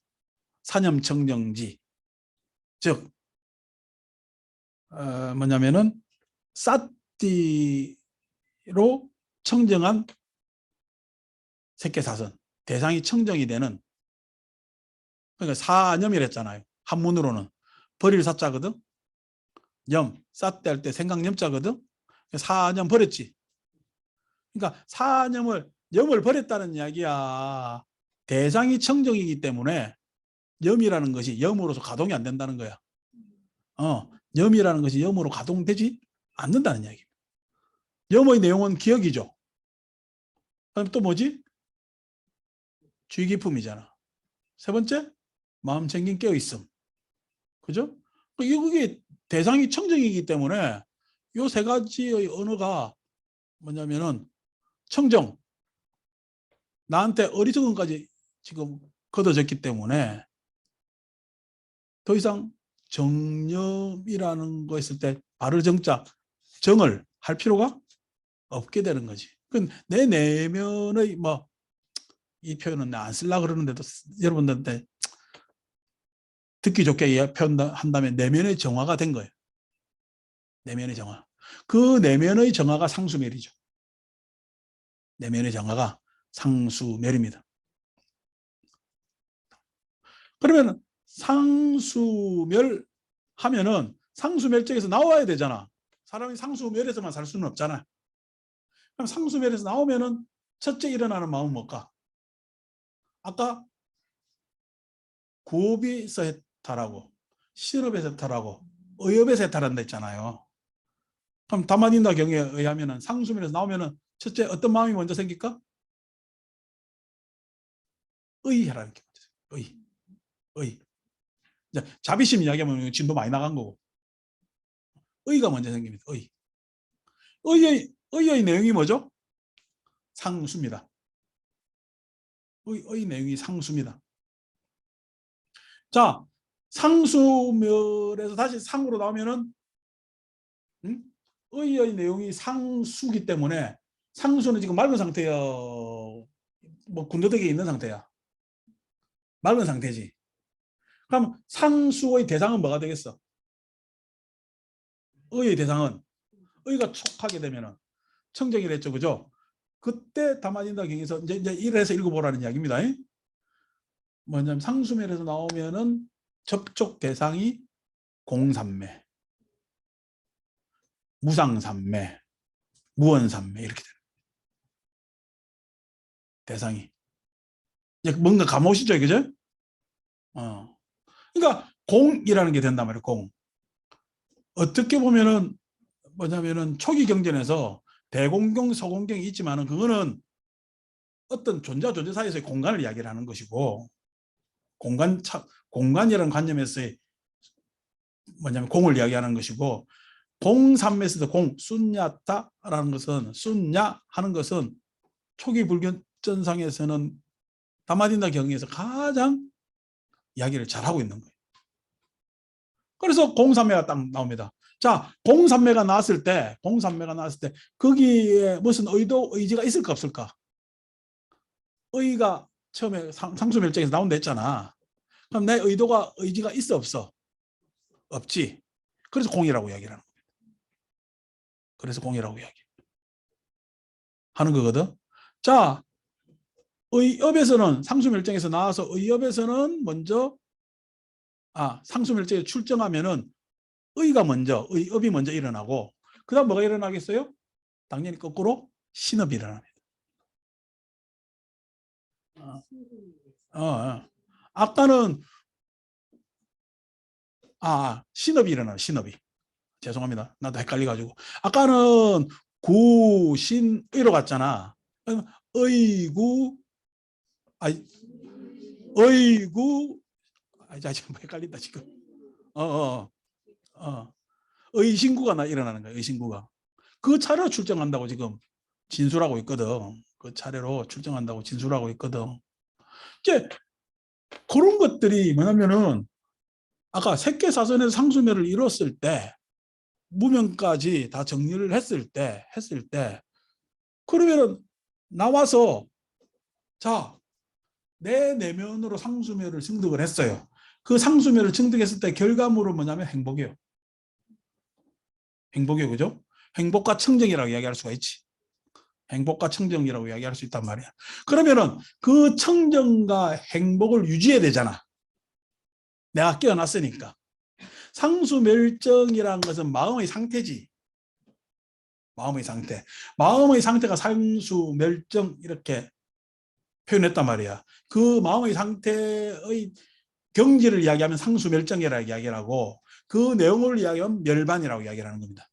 사념청정지. 즉 뭐냐면은 쌌띠로 청정한 새끼사선, 대상이 청정이 되는, 그러니까 사념이랬잖아요. 한문으로는 버릴 사자거든. 염, 쌌때 할 때 생각 염자거든. 사념 버렸지. 그러니까 염을 버렸다는 이야기야. 대상이 청정이기 때문에 염이라는 것이 염으로서 가동이 안 된다는 거야. 염이라는 것이 염으로 가동되지 않는다는 이야기입니다. 염의 내용은 기억이죠. 그럼 또 뭐지? 주의깊음이잖아. 세 번째, 마음 챙긴 깨어있음. 그죠? 이게 대상이 청정이기 때문에 이 세 가지의 언어가 뭐냐면은 청정, 나한테 어리석음까지 지금 걷어졌기 때문에 더 이상 정념이라는 거 있을 때 발을 정자, 정을 할 필요가 없게 되는 거지. 내 내면의 이 표현은 안 쓰려고 그러는데도 여러분들한테 듣기 좋게 표현한다면 내면의 정화가 된 거예요. 내면의 정화. 그 내면의 정화가 상수멸이죠. 내면의 정화가 상수멸입니다. 그러면 상수멸 하면은 상수멸적에서 나와야 되잖아. 사람이 상수멸에서만 살 수는 없잖아. 그럼 상수멸에서 나오면은 첫째 일어나는 마음은 뭘까? 아까 구업에서 해탈하고 실업에서 해탈하고 의업에서 해탈한다 했잖아요. 그럼 다만인다 경에 의하면은 상수면에서 나오면은 첫째 어떤 마음이 먼저 생길까? 의라는 게 먼저 생겨요. 의. 이제 자비심 이야기하면 진도 많이 나간 거고 의가 먼저 생깁니다. 의의 내용이 뭐죠? 상수입니다. 의 내용이 상수입니다. 자, 상수멸에서 다시 상으로 나오면은 의의 내용이 상수기 때문에 상수는 지금 맑은 상태여, 군더더기에 있는 상태야. 맑은 상태지. 그럼 상수의 대상은 뭐가 되겠어? 의의 대상은 의가 촉하게 되면은 청정이랬죠, 그죠? 그때 담아진다 경에서 이제 이래서 읽어보라는 이야기입니다. 뭐냐면 상수멸에서 나오면은 접촉 대상이 공삼매, 무상삼매, 무원삼매 이렇게 되는 대상이. 뭔가 감오시죠, 그죠? 그러니까 공이라는 게 된단 말이에요. 공. 어떻게 보면은 뭐냐면은 초기 경전에서 대공경, 소공경이 있지만은 그거는 어떤 존재와 존재 사이에서의 공간을 이야기를 하는 것이고 공간이라는 관념에서의 뭐냐면 공을 이야기하는 것이고 공삼매에서도 순야타라는 것은 순야 하는 것은 초기 불견전상에서는 다마딘다 경에서 가장 이야기를 잘하고 있는 거예요. 그래서 공삼매가 딱 나옵니다. 자, 공삼매가 나왔을 때 거기에 무슨 의지가 있을까 없을까? 의가 처음에 상수멸정에서 나온다 했잖아. 그럼 내 의지가 있어 없어? 없지. 그래서 공이라고 이야기를 하는 겁니다. 그래서 공이라고 이야기하는 거거든. 자, 의업에서는 상수멸정에서 나와서 의업에서는 먼저 상수멸정에 출정하면은 의업이 먼저 일어나고 그다음 뭐가 일어나겠어요? 당연히 거꾸로 신업이 일어납니다. 아까는 신업이 일어나요. 신업이. 죄송합니다. 나도 헷갈려가지고. 아까는 구신의로 갔잖아. 의구, 아니, 의구, 지금 헷갈린다 지금. 의신구가 일어나는 거야. 의신구가. 그 차례로 출정한다고 지금 진술하고 있거든. 그 차례로 출정한다고 진술하고 있거든. 이제 그런 것들이 뭐냐면은 아까 색계사선에서 상수멸을 이뤘을 때 무명까지 다 정리를 했을 때 그러면은 나와서 자, 내 내면으로 상수멸을 증득을 했어요. 그 상수멸을 증득했을 때 결과물은 뭐냐면 행복이에요. 행복이에요. 그죠? 행복과 청정이라고 이야기할 수가 있지. 행복과 청정이라고 이야기할 수 있단 말이야. 그러면은 그 청정과 행복을 유지해야 되잖아. 내가 깨어났으니까. 상수멸정이라는 것은 마음의 상태지. 마음의 상태. 마음의 상태가 상수멸정 이렇게 표현했단 말이야. 그 마음의 상태의 경지를 이야기하면 상수멸정이라고 이야기를 하고 그 내용을 이야기하면 멸반이라고 이야기를 하는 겁니다.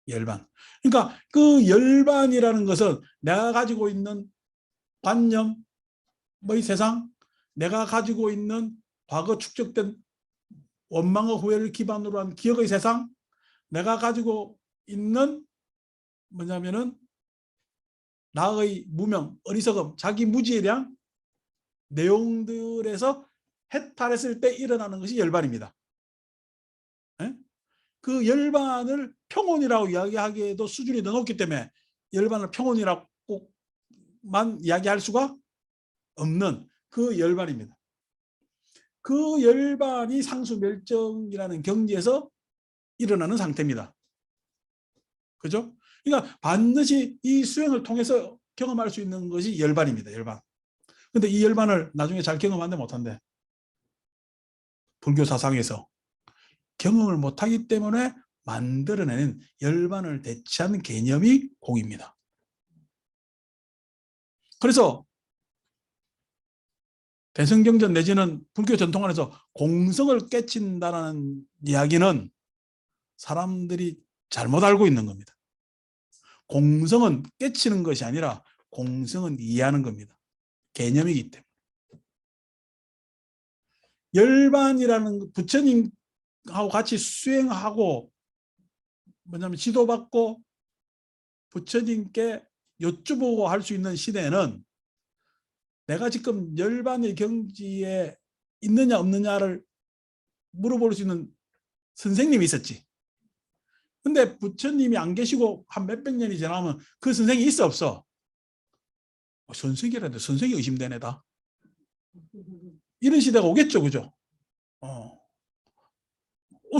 열반. 그러니까 그 열반이라는 것은 내가 가지고 있는 관념, 뭐 이 세상, 내가 가지고 있는 과거 축적된 원망과 후회를 기반으로 한 기억의 세상, 내가 가지고 있는 뭐냐면은 나의 무명, 어리석음, 자기 무지에 대한 내용들에서 해탈했을 때 일어나는 것이 열반입니다. 에? 그 열반을 평온이라고 이야기하기에도 수준이 더 높기 때문에 열반을 평온이라고만 이야기할 수가 없는 그 열반입니다. 그 열반이 상수멸정이라는 경지에서 일어나는 상태입니다. 그죠? 그러니까 반드시 이 수행을 통해서 경험할 수 있는 것이 열반입니다. 열반. 근데 이 열반을 나중에 잘 경험한데 못한대. 불교 사상에서 경험을 못하기 때문에 만들어내는 열반을 대체하는 개념이 공입니다. 그래서 대승경전 내지는 불교 전통 안에서 공성을 깨친다는 이야기는 사람들이 잘못 알고 있는 겁니다. 공성은 깨치는 것이 아니라 공성은 이해하는 겁니다. 개념이기 때문에. 열반이라는 부처님하고 같이 수행하고 뭐냐면 지도받고 부처님께 여쭈보고 할 수 있는 시대에는 내가 지금 열반의 경지에 있느냐 없느냐를 물어볼 수 있는 선생님이 있었지. 근데 부처님이 안 계시고 한 몇백 년이 지나면 그 선생이 있어 없어? 선생이라는데 선생이 의심되네 다. 이런 시대가 오겠죠. 그죠?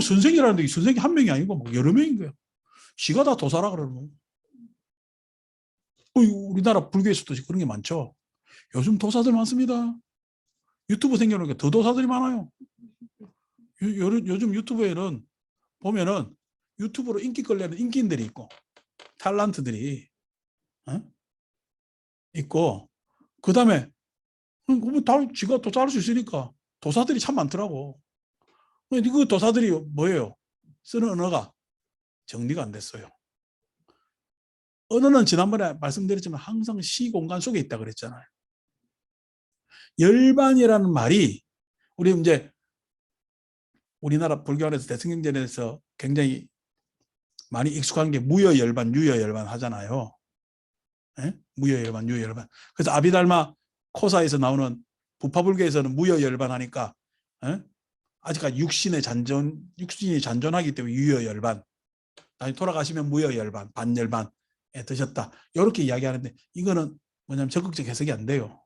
선생이라는데 이 선생이 한 명이 아니고 뭐 여러 명인 거야. 지가 다 도사라 그러면. 우리나라 불교에서도 그런 게 많죠. 요즘 도사들 많습니다. 유튜브 생겨나니까 더 도사들이 많아요. 요즘 유튜브에는 보면은 유튜브로 인기 끌려는 인기인들이 있고 탤런트들이 있고 그 다음에 지가 도사할 수 있으니까 도사들이 참 많더라고. 그 도사들이 뭐예요? 쓰는 언어가 정리가 안 됐어요. 언어는 지난번에 말씀드렸지만 항상 시공간 속에 있다 그랬잖아요. 열반이라는 말이 우리 이제 우리나라 불교 안에서 대승경전에서 굉장히 많이 익숙한 게 무여열반, 유여열반 하잖아요. 예? 무여열반, 유여열반. 그래서 아비달마 코사에서 나오는 부파불교에서는 무여열반 하니까 아직까지 육신이 잔존하기 때문에 유여열반. 나중에 돌아가시면 무여열반, 반열반에 드셨다. 이렇게 이야기하는데 이거는 뭐냐면 적극적 해석이 안 돼요.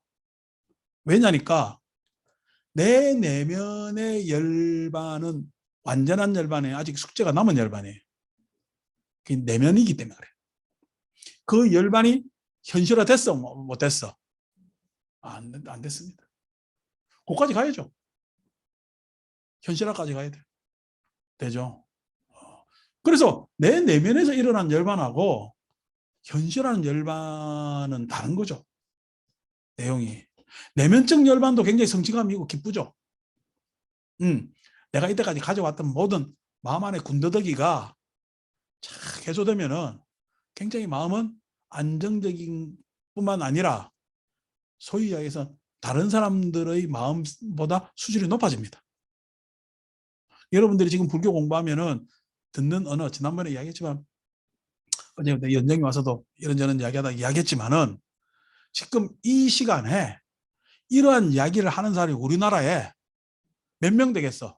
왜냐니까 내 내면의 열반은 완전한 열반에 아직 숙제가 남은 열반이에요. 그게 내면이기 때문에 그래요. 그 열반이 현실화됐어? 못 됐어? 안 됐습니다. 거기까지 가야죠. 현실화까지 가야 돼요. 되죠. 그래서 내 내면에서 일어난 열반하고 현실화하는 열반은 다른 거죠. 내용이. 내면적 열반도 굉장히 성취감이 있고 기쁘죠. 내가 이때까지 가져왔던 모든 마음 안의 군더더기가 착 해소되면은 굉장히 마음은 안정적인 뿐만 아니라 소위 이야기해서 다른 사람들의 마음보다 수준이 높아집니다. 여러분들이 지금 불교 공부하면은 듣는 언어, 지난번에 이야기했지만 어제 연정이 와서도 이런저런 이야기하다 이야기했지만은 지금 이 시간에 이러한 이야기를 하는 사람이 우리나라에 몇 명 되겠어?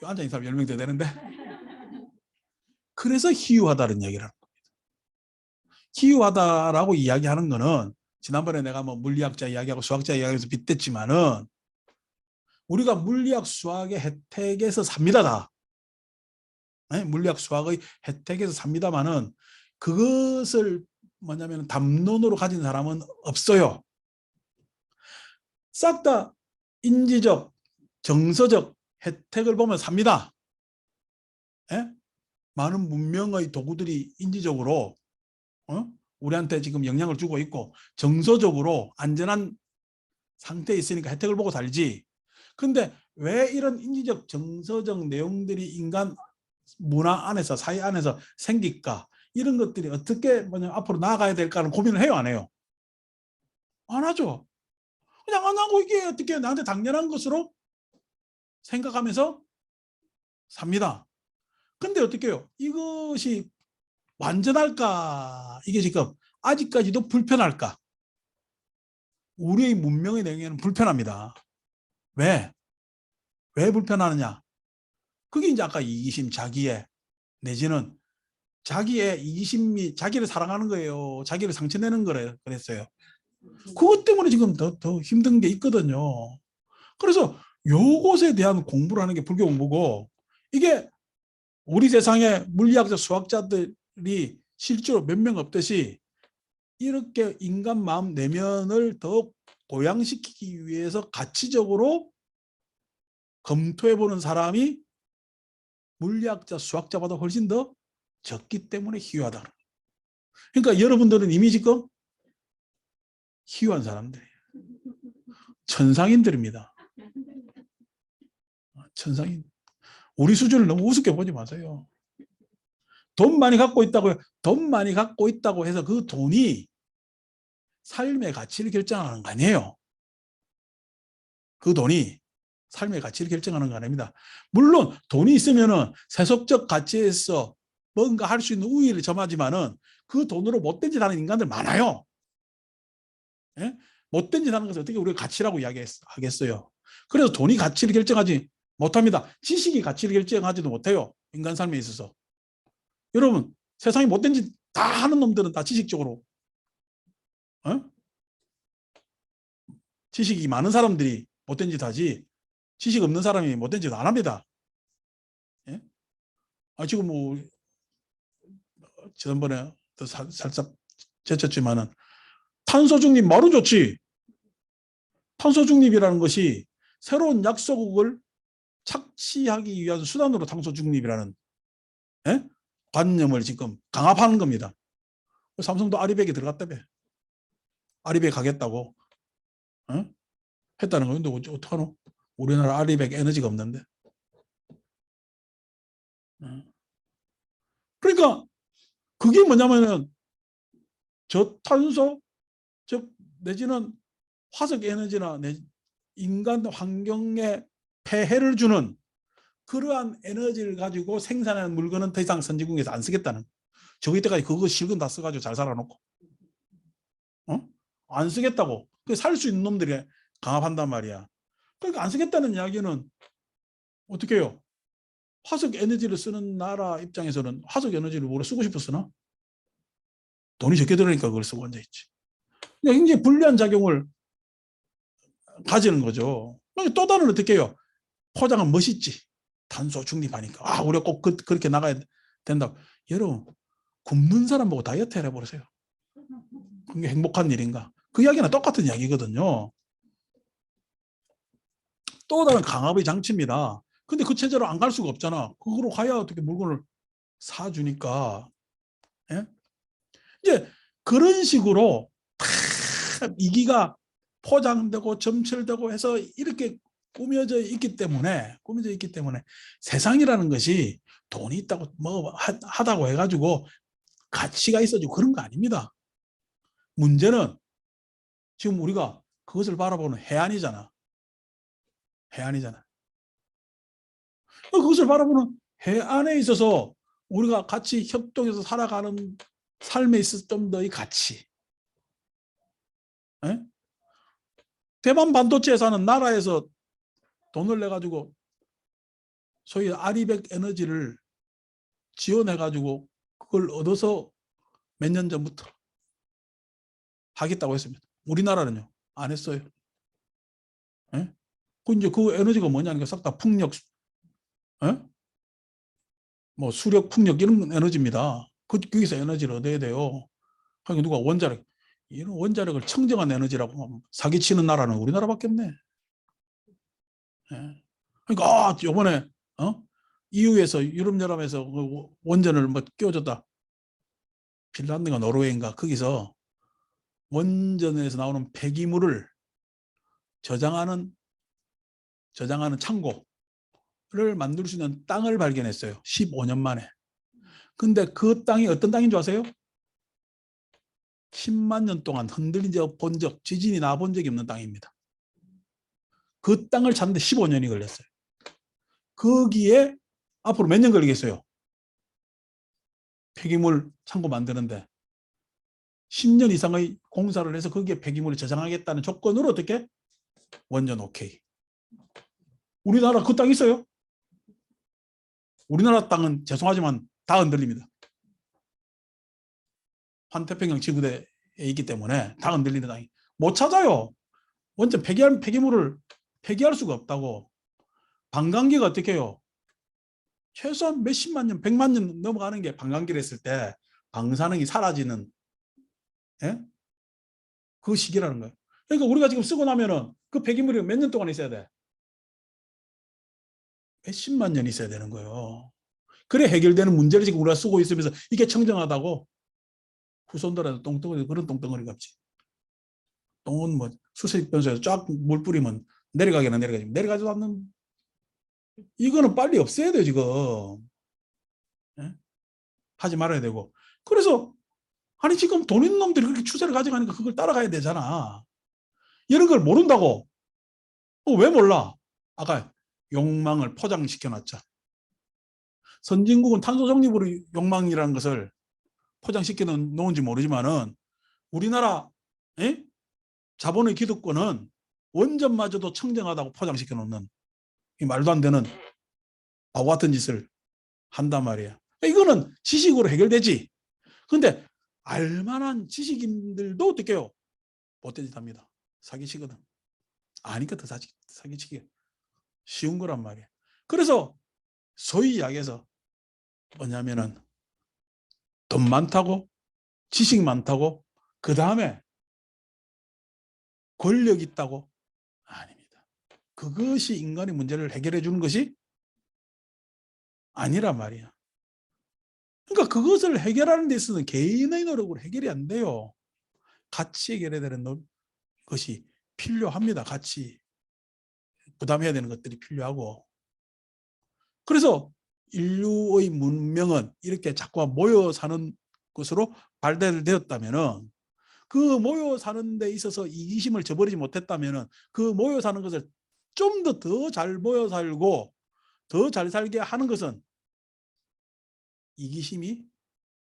앉아있는 사람 10명 돼야 되는데. 그래서 희유하다는 얘기를 하는 겁니다. 희유하다라고 이야기하는 거는 지난번에 내가 뭐 물리학자 이야기하고 수학자 이야기해서 빗댔지만은 우리가 물리학 수학의 혜택에서 삽니다. 다. 네? 물리학 수학의 혜택에서 삽니다만은 그것을 뭐냐면 담론으로 가진 사람은 없어요. 싹 다 인지적, 정서적 혜택을 보면 삽니다. 예? 많은 문명의 도구들이 인지적으로 우리한테 지금 영향을 주고 있고 정서적으로 안전한 상태에 있으니까 혜택을 보고 살지. 근데 왜 이런 인지적, 정서적 내용들이 인간 문화 안에서, 사회 안에서 생길까? 이런 것들이 어떻게 뭐냐 앞으로 나아가야 될까는 고민을 해요, 안 해요? 안 하죠. 그냥 안 하고 이게 어떻게 나한테 당연한 것으로 생각하면서 삽니다. 근데 어떻게 해요? 이것이 완전할까? 이게 지금 아직까지도 불편할까? 우리의 문명의 내용에는 불편합니다. 왜? 왜 불편하느냐? 그게 이제 아까 이기심, 자기애 내지는 자기의 이기심이 자기를 사랑하는 거예요. 자기를 상처내는 거래 그랬어요. 그것 때문에 지금 더 힘든 게 있거든요. 그래서 요것에 대한 공부를 하는 게 불교 공부고, 이게 우리 세상에 물리학자, 수학자들이 실제로 몇 명 없듯이 이렇게 인간 마음 내면을 더 고양시키기 위해서 가치적으로 검토해보는 사람이 물리학자, 수학자보다 훨씬 더 적기 때문에 희유하다. 그러니까 여러분들은 이미 지금 희유한 사람들이에요. 천상인들입니다. 천상인. 우리 수준을 너무 우습게 보지 마세요. 돈 많이 갖고 있다고요. 돈 많이 갖고 있다고 해서 그 돈이 삶의 가치를 결정하는 거 아니에요. 그 돈이 삶의 가치를 결정하는 거 아닙니다. 물론 돈이 있으면은 세속적 가치에서 뭔가 할 수 있는 우위를 점하지만은 그 돈으로 못된 짓 하는 인간들 많아요. 예? 못된 짓 하는 것을 어떻게 우리가 가치라고 이야기하겠어요. 그래서 돈이 가치를 결정하지 못합니다. 지식이 가치를 결정하지도 못해요. 인간 삶에 있어서. 여러분, 세상에 못된 짓 다 하는 놈들은 다 지식적으로 지식이 많은 사람들이 못된 짓 하지 지식 없는 사람이 못된 짓 안 합니다. 예? 지금 뭐 지난번에 또 살짝 제쳤지만은 탄소 중립 말은 좋지. 탄소 중립이라는 것이 새로운 약소국을 착취하기 위한 수단으로 탄소 중립이라는 관념을 지금 강압하는 겁니다. 삼성도 아리백에 들어갔다며. 아리백 가겠다고 했다는 거예요. 근데 어떡하노? 우리나라 아리백 에너지가 없는데. 그러니까 그게 뭐냐면은 저탄소 즉 내지는 화석 에너지나 인간 환경에 폐해를 주는 그러한 에너지를 가지고 생산하는 물건은 더 이상 선진국에서 안 쓰겠다는. 저 이때까지 그거 실컷 다 써가지고 잘 살아놓고 안 쓰겠다고. 살 수 있는 놈들이 강압한단 말이야. 그러니까 안 쓰겠다는 이야기는 어떻게 해요? 화석 에너지를 쓰는 나라 입장에서는 화석 에너지를 뭐로 쓰고 싶었으나 돈이 적게 들으니까 그걸 쓰고 앉아있지. 굉장히 불리한 작용을 가지는 거죠. 또 다른 어떻게 해요? 포장은 멋있지. 탄소 중립하니까. 우리가 꼭 그렇게 나가야 된다. 여러분, 굶는 사람 보고 다이어트 해버리세요. 그게 행복한 일인가? 그 이야기는 똑같은 이야기거든요. 또 다른 강압의 장치입니다. 근데 그 체제로 안 갈 수가 없잖아. 그거로 가야 어떻게 물건을 사주니까. 예? 이제 그런 식으로 다 이기가 포장되고 점철되고 해서 이렇게 꾸며져 있기 때문에 세상이라는 것이 돈이 있다고 뭐 하다고 해가지고 가치가 있어지고 그런 거 아닙니다. 문제는 지금 우리가 그것을 바라보는 해안이잖아. 해안이잖아. 그것을 바라보는 해안에 있어서 우리가 같이 협동해서 살아가는 삶에 있어서 좀 더 이 가치. 에? 대만 반도체에 사는 나라에서 돈을 내가지고 소위 아리백 에너지를 지원해가지고 그걸 얻어서 몇 년 전부터 하겠다고 했습니다. 우리나라는요, 안 했어요. 에? 이제 그 에너지가 뭐냐니까 싹 다 풍력, 에? 뭐 수력, 풍력 이런 에너지입니다. 거기서 에너지를 얻어야 돼요. 그러니까 누가 원자력, 이런 원자력을 청정한 에너지라고 사기치는 나라는 우리나라밖에 없네. 예. 그러니까 이번에 EU에서 유럽연합에서 그 원전을 뭐 끼워줬다. 핀란드가 노르웨이인가 거기서 원전에서 나오는 폐기물을 저장하는 창고를 만들 수 있는 땅을 발견했어요. 15년 만에. 근데 그 땅이 어떤 땅인 줄 아세요? 10만 년 동안 흔들린 지진이 나본 적이 없는 땅입니다. 그 땅을 찾는데 15년이 걸렸어요. 거기에 앞으로 몇 년 걸리겠어요? 폐기물 창고 만드는데 10년 이상의 공사를 해서 거기에 폐기물을 저장하겠다는 조건으로 어떻게? 원전 오케이. 우리나라 그 땅 있어요? 우리나라 땅은 죄송하지만 다 흔들립니다. 환태평양 지구대에 있기 때문에 다 흔들리는 땅이 못 찾아요. 원전 폐기물을 폐기할 수가 없다고. 반감기가 어떻게 해요? 최소한 몇십만 년, 100만 년 넘어가는 게 반감기를 했을 때 방사능이 사라지는, 예? 그 시기라는 거예요. 그러니까 우리가 지금 쓰고 나면은 그 폐기물이 몇 년 동안 있어야 돼? 몇십만 년 있어야 되는 거예요. 그래 해결되는 문제를 지금 우리가 쓰고 있으면서 이게 청정하다고 후손들한테 똥덩어리, 그런 똥덩어리가 없지. 똥은 뭐 수색 변소에서 쫙 물 뿌리면 내려가지도 않는. 이거는 빨리 없애야 돼 지금. 예? 하지 말아야 되고. 그래서 아니 지금 돈 있는 놈들이 그렇게 추세를 가져가니까 그걸 따라가야 되잖아. 이런 걸 모른다고. 왜 몰라? 아까 욕망을 포장시켜 놨죠. 선진국은 탄소 중립으로 욕망이라는 것을 포장시켜 놓은지 모르지만은 우리나라 자본의 기득권은 원전마저도 청정하다고 포장시켜 놓는 이 말도 안 되는 바보 같은 짓을 한단 말이야. 이거는 지식으로 해결되지. 근데 알만한 지식인들도 어떻게 해요? 못된 짓 합니다. 사기치거든. 아니까 더 사기치기 쉬운 거란 말이야. 그래서 소위 이야기해서 뭐냐면은 돈 많다고 지식 많다고 그 다음에 권력 있다고? 아닙니다. 그것이 인간의 문제를 해결해 주는 것이 아니란 말이야. 그러니까 그것을 해결하는 데 있어서는 개인의 노력으로 해결이 안 돼요. 같이 해결해야 되는 것이 필요합니다. 같이 부담해야 되는 것들이 필요하고. 그래서 인류의 문명은 이렇게 자꾸 모여 사는 것으로 발달되었다면은 그 모여 사는 데 있어서 이기심을 저버리지 못했다면은 그 모여 사는 것을 좀 더 잘 모여 살고 더 잘 살게 하는 것은 이기심이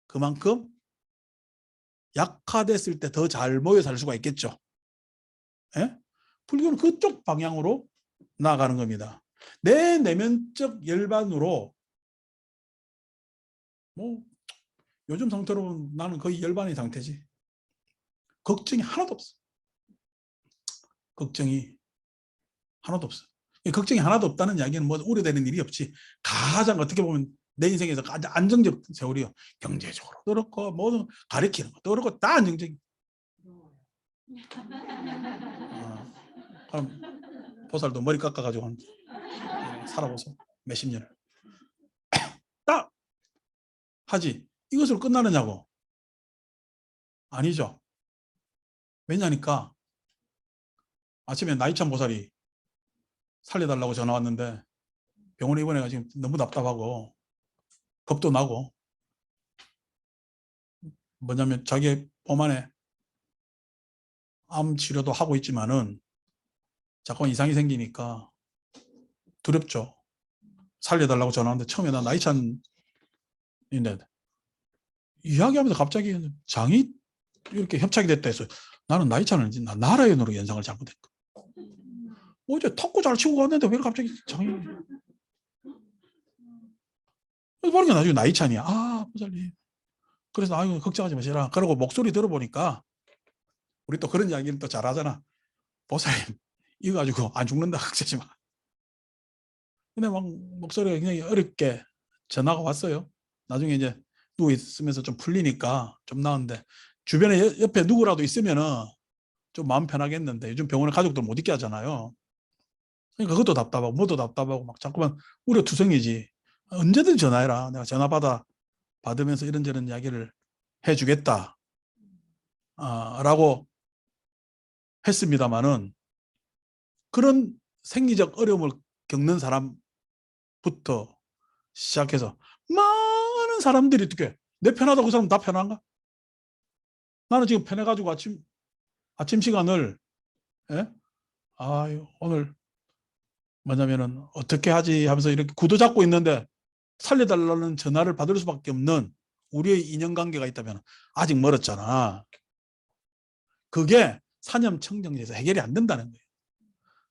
그만큼 약화됐을 때 더 잘 모여 살 수가 있겠죠. 예? 불교는 그쪽 방향으로 나아가는 겁니다. 내 내면적 열반으로 뭐 요즘 상태로 나는 거의 열반의 상태지. 걱정이 하나도 없어. 걱정이 하나도 없어. 걱정이 하나도 없다는 이야기는 뭐 우려되는 일이 없지. 가장 어떻게 보면 내 인생에서 가장 안정적 세월이요. 경제적으로도 그렇고 모든 가리키는 것도 그렇고 다 안정적이. 그럼 보살도 머리 깎아가지고 살아보소. 몇십 년을. 딱 하지. 이것으로 끝나느냐고. 아니죠. 왜냐니까 아침에 나이찬 보살이 살려달라고 전화 왔는데 병원에 입원해가 지금 너무 답답하고 겁도 나고 뭐냐면 자기 몸 안에 암 치료도 하고 있지만은 자꾸 이상이 생기니까 두렵죠. 살려달라고 전화 왔는데 처음에 나 나이찬인데 이야기하면서 갑자기 장이 이렇게 협착이 됐다 해서 나는 나이찬을 나라연으로 연상을 잘못했고 어제 탁구 잘 치고 갔는데 왜 갑자기 장이 그러니까 나중에 나이찬이야. 아 보살님 그래서 아유 걱정하지 마시라. 그러고 목소리 들어보니까 우리 또 그런 이야기를 또 잘하잖아. 보살님 이거 가지고 안 죽는다 걱정하지 마. 근데 막 목소리가 굉장히 어렵게 전화가 왔어요. 나중에 이제 누워 있으면서 좀 풀리니까 좀 나은데 주변에 옆에 누구라도 있으면은 좀 마음 편하겠는데 요즘 병원에 가족들 못 있게 하잖아요. 그러니까 그것도 답답하고 뭐도 답답하고 막 자꾸만 우려투성이지. 언제든 전화해라. 내가 전화 받으면서 이런저런 이야기를 해주겠다. 라고 했습니다마는 그런 생리적 어려움을 겪는 사람부터 시작해서 많은 사람들이 어떻게 내 편하다고 그 사람 다 편한가? 나는 지금 편해가지고 아침 시간을 예? 아유 오늘 뭐냐면은 어떻게 하지 하면서 이렇게 구도 잡고 있는데 살려달라는 전화를 받을 수밖에 없는 우리의 인연관계가 있다면 아직 멀었잖아. 그게 사념청정에서 해결이 안 된다는 거예요.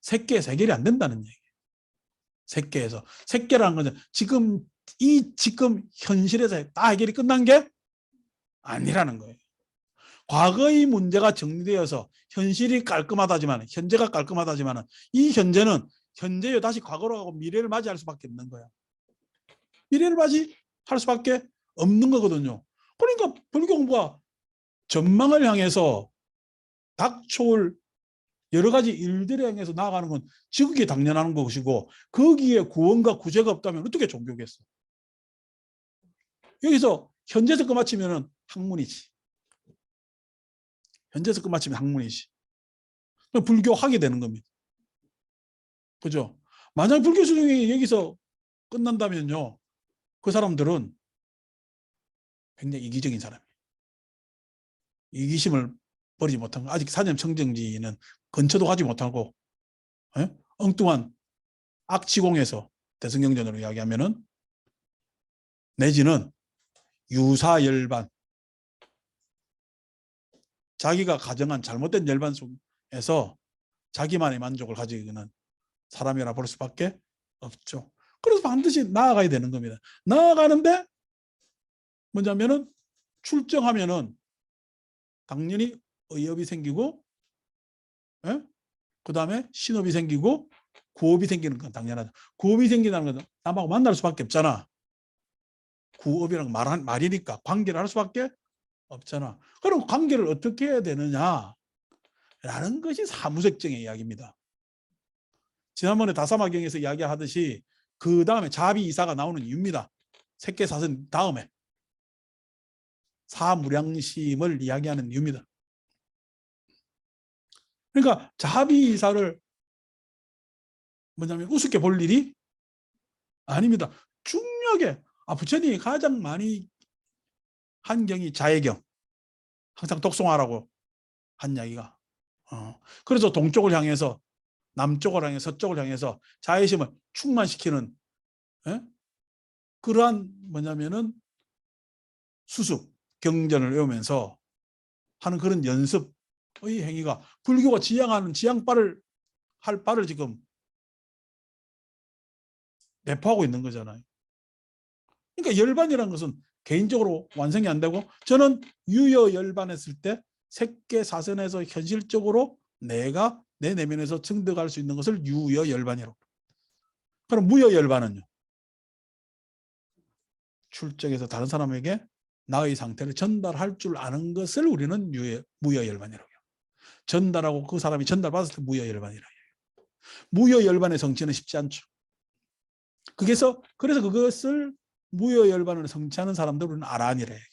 색계에서 해결이 안 된다는 얘기예요. 색계에서. 색계라는 것은 지금 현실에서 다 해결이 끝난 게 아니라는 거예요. 과거의 문제가 정리되어서 현실이 깔끔하다지만 현재가 깔끔하다지만 이 현재는 현재에 다시 과거로 가고 미래를 맞이할 수밖에 없는 거야. 미래를 맞이할 수밖에 없는 거거든요. 그러니까 불교 공부가 전망을 향해서 닥쳐올 여러 가지 일들에 향해서 나아가는 건 지극히 당연한 것이고 거기에 구원과 구제가 없다면 어떻게 종교겠어? 여기서 현재에서 끝마치면 학문이지. 현재에서 끝마치면 학문이지. 불교하게 되는 겁니다. 그죠? 만약 불교 수행이 여기서 끝난다면요. 그 사람들은 굉장히 이기적인 사람이에요. 이기심을 버리지 못한 거. 아직 사념청정지는 근처도 가지 못하고 엉뚱한 악치공에서 대승경전으로 이야기하면은 내지는 유사열반 자기가 가정한 잘못된 열반 속에서 자기만의 만족을 가지고는 사람이라 볼 수밖에 없죠. 그래서 반드시 나아가야 되는 겁니다. 나아가는데 뭐냐면은 출정하면은 당연히 의협이 생기고 그 다음에 신업이 생기고 구업이 생기는 건 당연하죠. 구업이 생기다는 건 남하고 만날 수밖에 없잖아. 구업이란 말이니까 관계를 할 수밖에 없잖아. 그럼 관계를 어떻게 해야 되느냐라는 것이 사무색정의 이야기입니다. 지난번에 다사마경에서 이야기하듯이 그 다음에 자비이사가 나오는 이유입니다. 색계사선 다음에 사무량심을 이야기하는 이유입니다. 그러니까 자비이사를 뭐냐면 우습게 볼 일이 아닙니다. 중요하게 부처님이 가장 많이 한 경이 자애경, 항상 독송하라고 한 이야기가 그래서 동쪽을 향해서 남쪽을 향해서 서쪽을 향해서 자애심을 충만시키는 그러한 뭐냐면은 수습 경전을 외우면서 하는 그런 연습의 행위가 불교가 지향하는 지향바를 할 바를 지금 내포하고 있는 거잖아요. 그러니까 열반이라는 것은 개인적으로 완성이 안 되고 저는 유여 열반했을 때 색계사선에서 현실적으로 내가 내 내면에서 증득할 수 있는 것을 유여 열반이라고. 그럼 무여 열반은요? 출적해서 다른 사람에게 나의 상태를 전달할 줄 아는 것을 우리는 무여 열반이라고 해요. 전달하고 그 사람이 전달받았을 때 무여 열반이라고 해요. 무여 열반의 성취는 쉽지 않죠. 그래서 그것을 무효열반을 성취하는 사람들은 아란이라 얘기해요.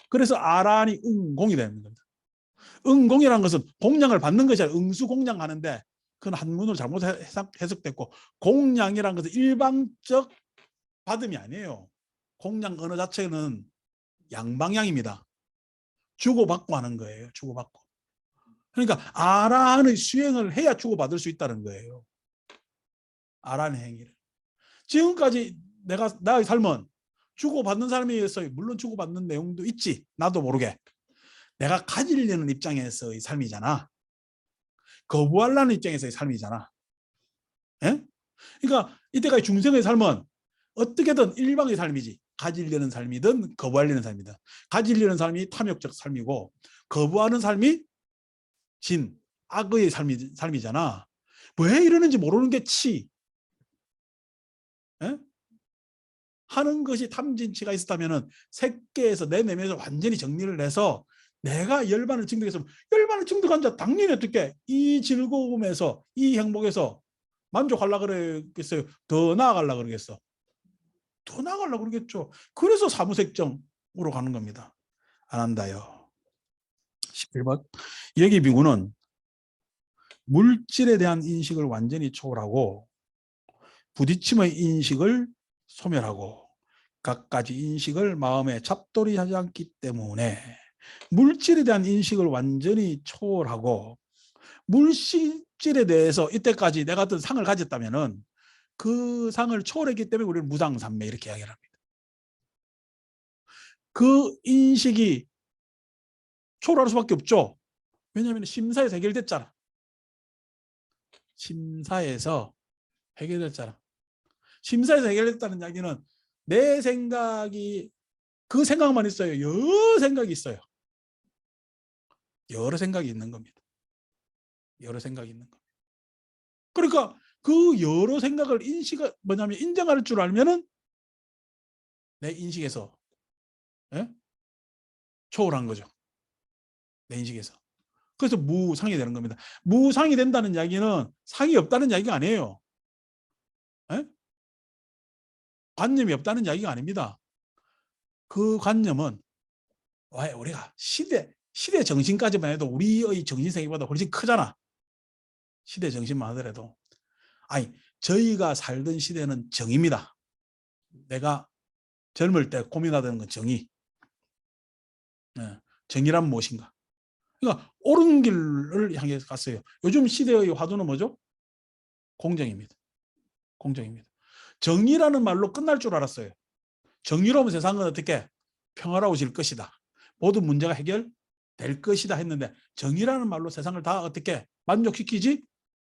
그래서 아란이 응공이 되는 겁니다. 응공이라는 것은 공양을 받는 것이 아니라 응수공양하는데 그건 한문으로 잘못 해석됐고, 공양이라는 것은 일방적 받음이 아니에요. 공양 언어 자체는 양방향입니다. 주고받고 하는 거예요. 주고받고. 그러니까 아란의 수행을 해야 주고받을 수 있다는 거예요. 아란의 행위를. 지금까지 나의 삶은 주고받는 삶이었어요. 물론 주고받는 내용도 있지. 나도 모르게. 내가 가지려는 입장에서의 삶이잖아. 거부하려는 입장에서의 삶이잖아. 예? 그러니까 이때까지 중생의 삶은 어떻게든 일방의 삶이지. 가지려는 삶이든 거부하려는 삶이든. 가지려는 삶이 탐욕적 삶이고 거부하는 삶이 진, 악의 삶이잖아. 왜 이러는지 모르는 게 치. 예? 하는 것이 탐진치가 있었다면 색계에서 내 내면에서 완전히 정리를 해서 내가 열반을 증득했으면, 열반을 증득한 자 당연히 어떻게 이 즐거움에서 이 행복에서 만족하려고 그러겠어요? 더 나아가려고 그러겠어? 더 나아가려고 그러겠죠. 그래서 사무색정으로 가는 겁니다. 안 한다요. 11번. 여기 비구는 물질에 대한 인식을 완전히 초월하고 부딪힘의 인식을 소멸하고 갖가지 인식을 마음에 잡돌이 하지 않기 때문에 물질에 대한 인식을 완전히 초월하고, 물질에 대해서 이때까지 내가 어떤 상을 가졌다면은 그 상을 초월했기 때문에 우리는 무상삼매 이렇게 이야기를 합니다. 그 인식이 초월할 수밖에 없죠. 왜냐하면 심사에서 해결됐잖아. 심사에서 해결됐잖아. 심사에서 해결됐다는 이야기는 내 생각이, 그 생각만 있어요? 여러 생각이 있어요. 여러 생각이 있는 겁니다. 여러 생각이 있는 겁니다. 그러니까 그 여러 생각을 뭐냐면 인정할 줄 알면은 내 인식에서, 예? 초월한 거죠. 내 인식에서. 그래서 무상이 되는 겁니다. 무상이 된다는 이야기는 상이 없다는 이야기가 아니에요. 예? 관념이 없다는 이야기가 아닙니다. 그 관념은 우리가 시대 정신까지만 해도 우리의 정신세계보다 훨씬 크잖아. 시대 정신만 하더라도. 아니, 저희가 살던 시대는 정입니다. 내가 젊을 때 고민하던 건 정의. 네. 정의란 무엇인가? 그러니까 옳은 길을 향해 갔어요. 요즘 시대의 화두는 뭐죠? 공정입니다. 공정입니다. 정의라는 말로 끝날 줄 알았어요. 정의로운 세상은 어떻게 평화로워질 것이다. 모든 문제가 해결될 것이다 했는데 정의라는 말로 세상을 다 어떻게 만족시키지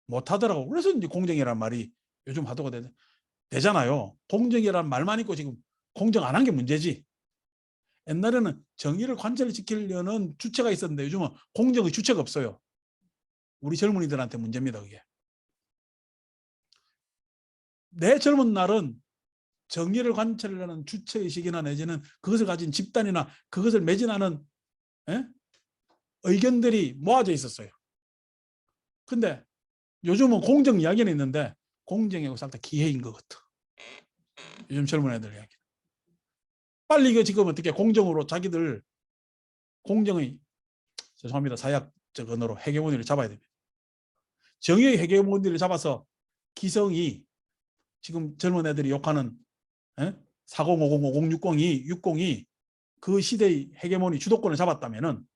못하더라고. 그래서 이제 공정이라는 말이 요즘 화두가 되잖아요. 공정이라는 말만 있고 지금 공정 안 한 게 문제지. 옛날에는 정의를 관철시키려는 주체가 있었는데 요즘은 공정의 주체가 없어요. 우리 젊은이들한테 문제입니다. 그게. 내 젊은 날은 정의를 관철하는 주체의식이나 내지는 그것을 가진 집단이나 그것을 매진하는 의견들이 모아져 있었어요. 근데 요즘은 공정 이야기는 있는데 공정이고 싹 다 기회인 것 같아. 요즘 젊은 애들 이야기. 빨리 이거 지금 어떻게 공정으로 자기들 공정의, 죄송합니다, 사약적 언어로 헤게모니를 잡아야 됩니다. 정의의 헤게모니를 잡아서 기성이, 지금 젊은 애들이 욕하는 4050, 5060이 그 시대의 헤게모니 주도권을 잡았다면은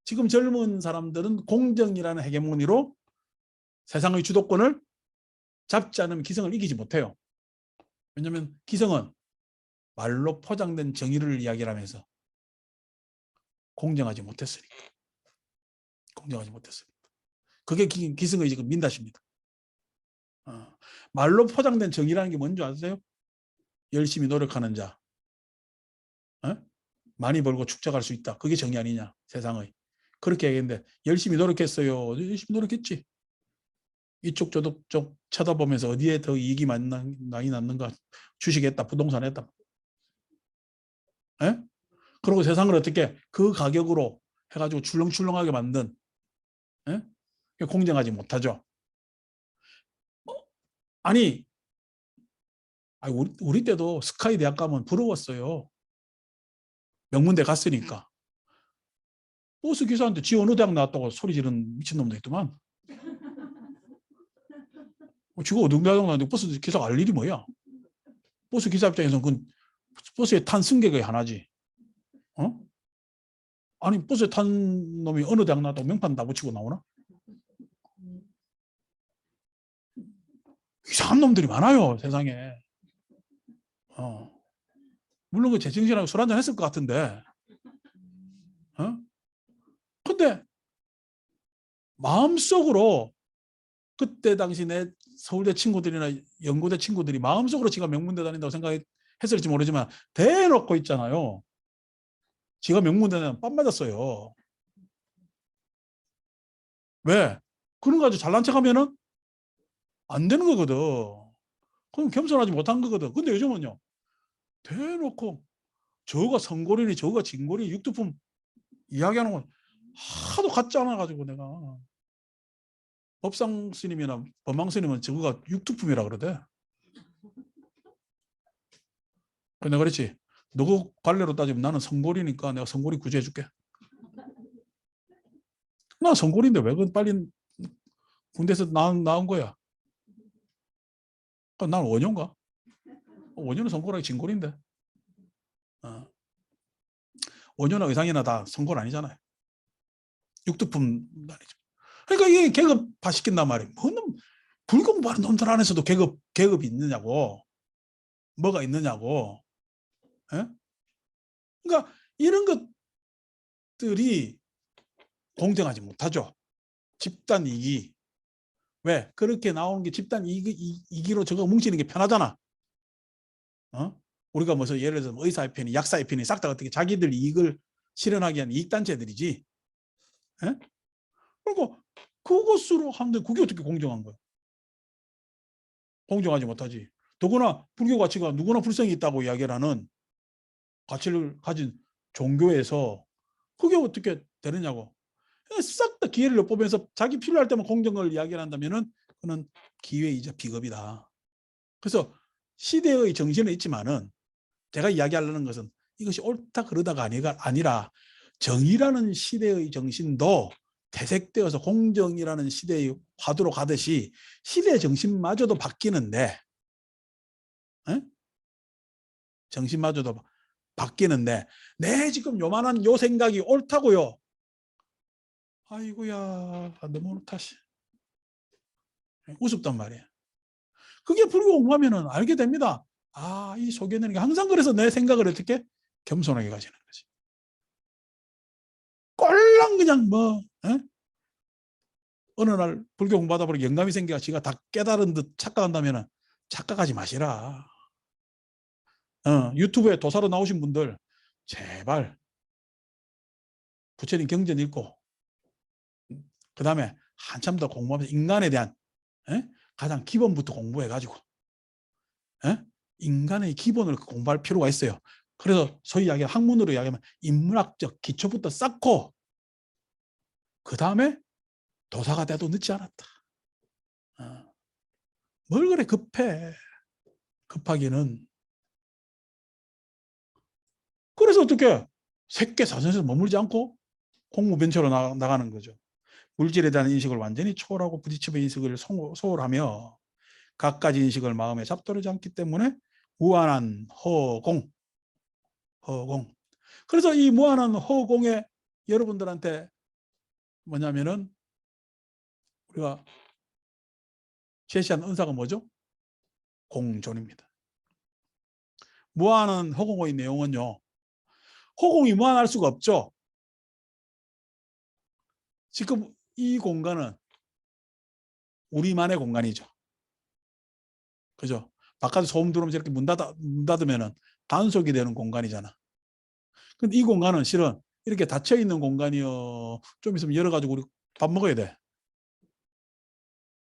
지금 젊은 사람들은 공정이라는 헤게모니로 세상의 주도권을 잡지 않으면 기성을 이기지 못해요. 왜냐하면 기성은 말로 포장된 정의를 이야기하면서 공정하지 못했으니까. 공정하지 못했으니까. 그게 기성의 지금 민낯입니다. 말로 포장된 정의라는 게 뭔지 아세요? 열심히 노력하는 자, 많이 벌고 축적할 수 있다. 그게 정의 아니냐, 세상의. 그렇게 얘기했는데 열심히 노력했어요. 열심히 노력했지. 이쪽 저쪽 쳐다보면서 어디에 더 이익이 많이 남는가, 주식했다, 부동산 했다. 그리고 세상을 어떻게 그 가격으로 해가지고 출렁출렁하게 만든, 공정하지 못하죠. 아니, 아니, 우리 때도 스카이 대학 가면 부러웠어요. 명문대 갔으니까. 버스 기사한테 지 어느 대학 나왔다고 소리 지르는 미친놈도 있더만. 지가 어느 대학 나왔는데 버스 기사가 알 일이 뭐야. 버스 기사 입장에서는 그 버스에 탄 승객의 하나지. 어? 아니 버스에 탄 놈이 어느 대학 나왔다고 명판 다 붙이고 나오나? 이상한 놈들이 많아요 세상에. 물론 그 제정신하고 술 한잔 했을 것 같은데. 근데 마음속으로 그때 당시 내 서울대 친구들이나 연고대 친구들이 마음속으로 지가 명문대 다닌다고 생각했을지 모르지만 대놓고 있잖아요. 지가 명문대는 빰 맞았어요. 왜? 그런 거 가지고 잘난 척하면은 안 되는 거거든. 그럼 겸손하지 못한 거거든. 근데 요즘은요. 대놓고 저거가 성골이니 저거가 진골이니 육두품 이야기하는 건 하도 같지 않아가지고 내가 법상 스님이나 법망 스님은 저거가 육두품이라 그러대. 그래 내가 그랬지. 너 관례로 따지면 나는 성골이니까 내가 성골이 구제해 줄게. 나 성골인데 왜 그 빨리 군대에서 나온 거야. 난 원효인가? 원효는 성골하기 진골인데. 원효나 의상이나 다 성골 아니잖아요. 육두품 아니죠. 그러니까 이게 계급화 시킨단 말이에요. 뭐는 불공부하는 놈들 안에서도 계급이 있느냐고. 뭐가 있느냐고. 예? 그러니까 이런 것들이 공정하지 못하죠. 집단 이기. 왜? 그렇게 나오는 게 집단 이기로 저거 뭉치는 게 편하잖아. 우리가 무슨 예를 들어서 의사협회니 약사협회니 싹 다 어떻게 자기들 이익을 실현하기 위한 이익단체들이지. 예? 그리고 그것으로 하는데 그게 어떻게 공정한 거야? 공정하지 못하지. 더구나 불교 가치가 누구나 불성이 있다고 이야기를 하는 가치를 가진 종교에서 그게 어떻게 되느냐고. 싹 다 기회를 엿보면서 자기 필요할 때만 공정을 이야기를 한다면은 그는 기회이자 비겁이다. 그래서 시대의 정신은 있지만은 제가 이야기하려는 것은 이것이 옳다 그러다가 아니라 정의라는 시대의 정신도 퇴색되어서 공정이라는 시대의 화두로 가듯이 시대의 정신마저도 바뀌는데, 에? 정신마저도 바뀌는데 내 지금 요만한 요 생각이 옳다고요. 아이고야 너무 옳다. 우습단 말이에요. 그게 불교 공부하면 알게 됩니다. 아, 이 소견이라는 게 항상 그래서 내 생각을 어떻게 겸손하게 가지는 거지. 꼴랑 그냥 뭐 어느 날 불교 공부하다 보니 영감이 생겨가 지가 다 깨달은 듯 착각한다면 착각하지 마시라. 유튜브에 도사로 나오신 분들 제발 부처님 경전 읽고 그 다음에 한참 더 공부하면서 인간에 대한 가장 기본부터 공부해가지고 인간의 기본을 공부할 필요가 있어요. 그래서 소위 이야기하는 학문으로 이야기하면 인문학적 기초부터 쌓고 그 다음에 도사가 돼도 늦지 않았다. 뭘 그래 급해. 급하기는. 그래서 어떻게 색계사전에서 머물지 않고 공무변체로 나가는 거죠. 물질에 대한 인식을 완전히 초월하고 부딪힘의 인식을 소홀하며 갖가지 인식을 마음에 잡도르지 않기 때문에 무한한 허공. 그래서 이 무한한 허공에 여러분들한테 뭐냐면은 우리가 제시한 은사가 뭐죠? 공존입니다. 무한한 허공의 내용은요. 허공이 무한할 수가 없죠. 지금 이 공간은 우리만의 공간이죠. 그죠? 바깥에 소음 들어오면 저렇게 문 닫으면 단속이 되는 공간이잖아. 근데 이 공간은 실은 이렇게 닫혀 있는 공간이요. 좀 있으면 열어가지고 우리 밥 먹어야 돼.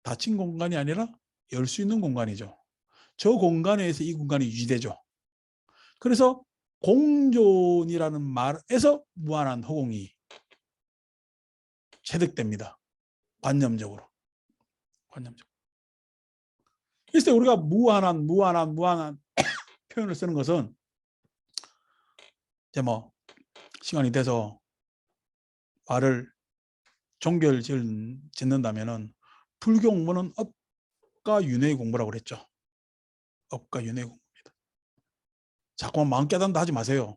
닫힌 공간이 아니라 열 수 있는 공간이죠. 저 공간에서 이 공간이 유지되죠. 그래서 공존이라는 말에서 무한한 허공이 체득됩니다. 관념적으로. 그래서 우리가 무한한 표현을 쓰는 것은 이제 뭐 시간이 돼서 말을 종결 짓는다면은 불교 공부는 업과 윤회의 공부라고 그랬죠. 업과 윤회의 공부입니다. 자꾸만 마음 깨닫는다 하지 마세요.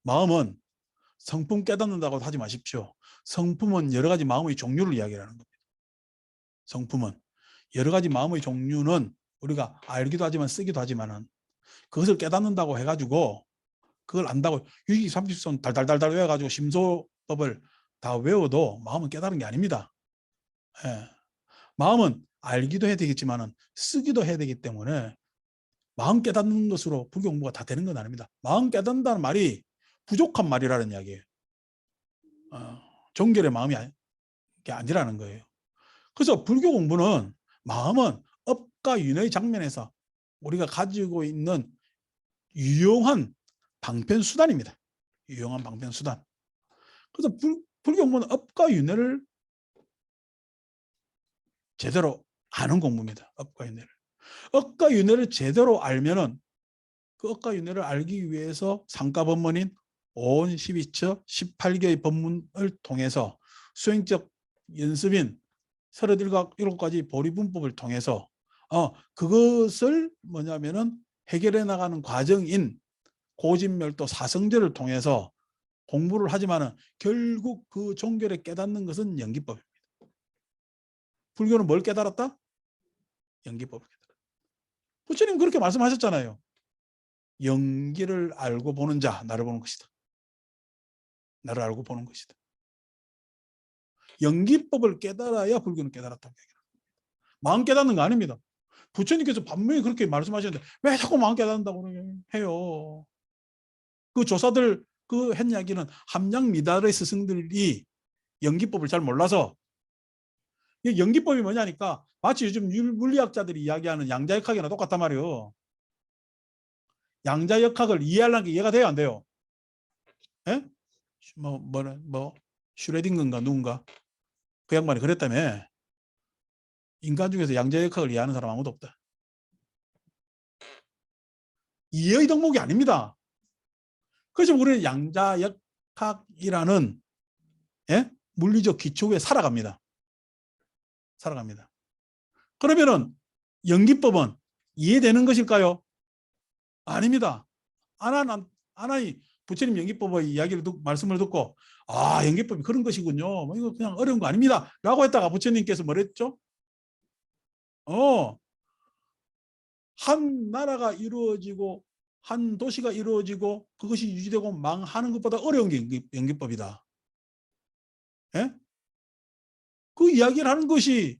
마음은 성품 깨닫는다고 하지 마십시오. 성품은 여러 가지 마음의 종류를 이야기하는 겁니다. 성품은 여러 가지 마음의 종류는 우리가 알기도 하지만 쓰기도 하지만은 그것을 깨닫는다고 해가지고 그걸 안다고 유기 30선 달달달달 외워가지고 심소법을 다 외워도 마음은 깨달은 게 아닙니다. 예. 마음은 알기도 해야 되겠지만은 쓰기도 해야 되기 때문에 마음 깨닫는 것으로 불교 공부가 다 되는 건 아닙니다. 마음 깨닫는다는 말이 부족한 말이라는 이야기예요. 종결의 마음이 아니라는 거예요. 그래서 불교 공부는 마음은 업과 윤회의 장면에서 우리가 가지고 있는 유용한 방편수단입니다. 유용한 방편수단. 그래서 불교 공부는 업과 윤회를 제대로 아는 공부입니다. 업과 윤회를. 업과 윤회를 제대로 알면은 그 업과 윤회를 알기 위해서 상가법문인 5원 12처 18개의 법문을 통해서 수행적 연습인 37가지 보리분법을 통해서 그것을 뭐냐면은 해결해 나가는 과정인 고진멸도 사성제를 통해서 공부를 하지만은 결국 그 종결에 깨닫는 것은 연기법입니다. 불교는 뭘 깨달았다? 연기법을 깨달았다. 부처님 그렇게 말씀하셨잖아요. 연기를 알고 보는 자 나를 보는 것이다. 나를 알고 보는 것이다. 연기법을 깨달아야 불교는 깨달았다고 얘기합니다. 마음 깨닫는 거 아닙니다. 부처님께서 분명히 그렇게 말씀하셨는데 왜 자꾸 마음 깨닫는다고 해요. 그 조사들 그 한 이야기는 함양 미달의 스승들이 연기법을 잘 몰라서 연기법이 뭐냐니까 마치 요즘 물리학자들이 이야기하는 양자역학이나 똑같단 말이에요. 양자역학을 이해하려는 게 이해가 돼요 안 돼요? 예? 슈레딩건가 누군가 그 양반이 그랬다며. 인간 중에서 양자역학을 이해하는 사람 아무도 없다. 이해의 덕목이 아닙니다. 그래서 우리는 양자역학이라는 물리적 기초 위에 살아갑니다. 그러면은 연기법은 이해되는 것일까요? 아닙니다. 아나이 부처님 연기법의 이야기를 말씀을 듣고 연기법이 그런 것이군요. 뭐 이거 그냥 어려운 거 아닙니다. 라고 했다가 부처님께서 뭐랬죠? 한 나라가 이루어지고 한 도시가 이루어지고 그것이 유지되고 망하는 것보다 어려운 게 연기법이다. 예? 그 이야기를 하는 것이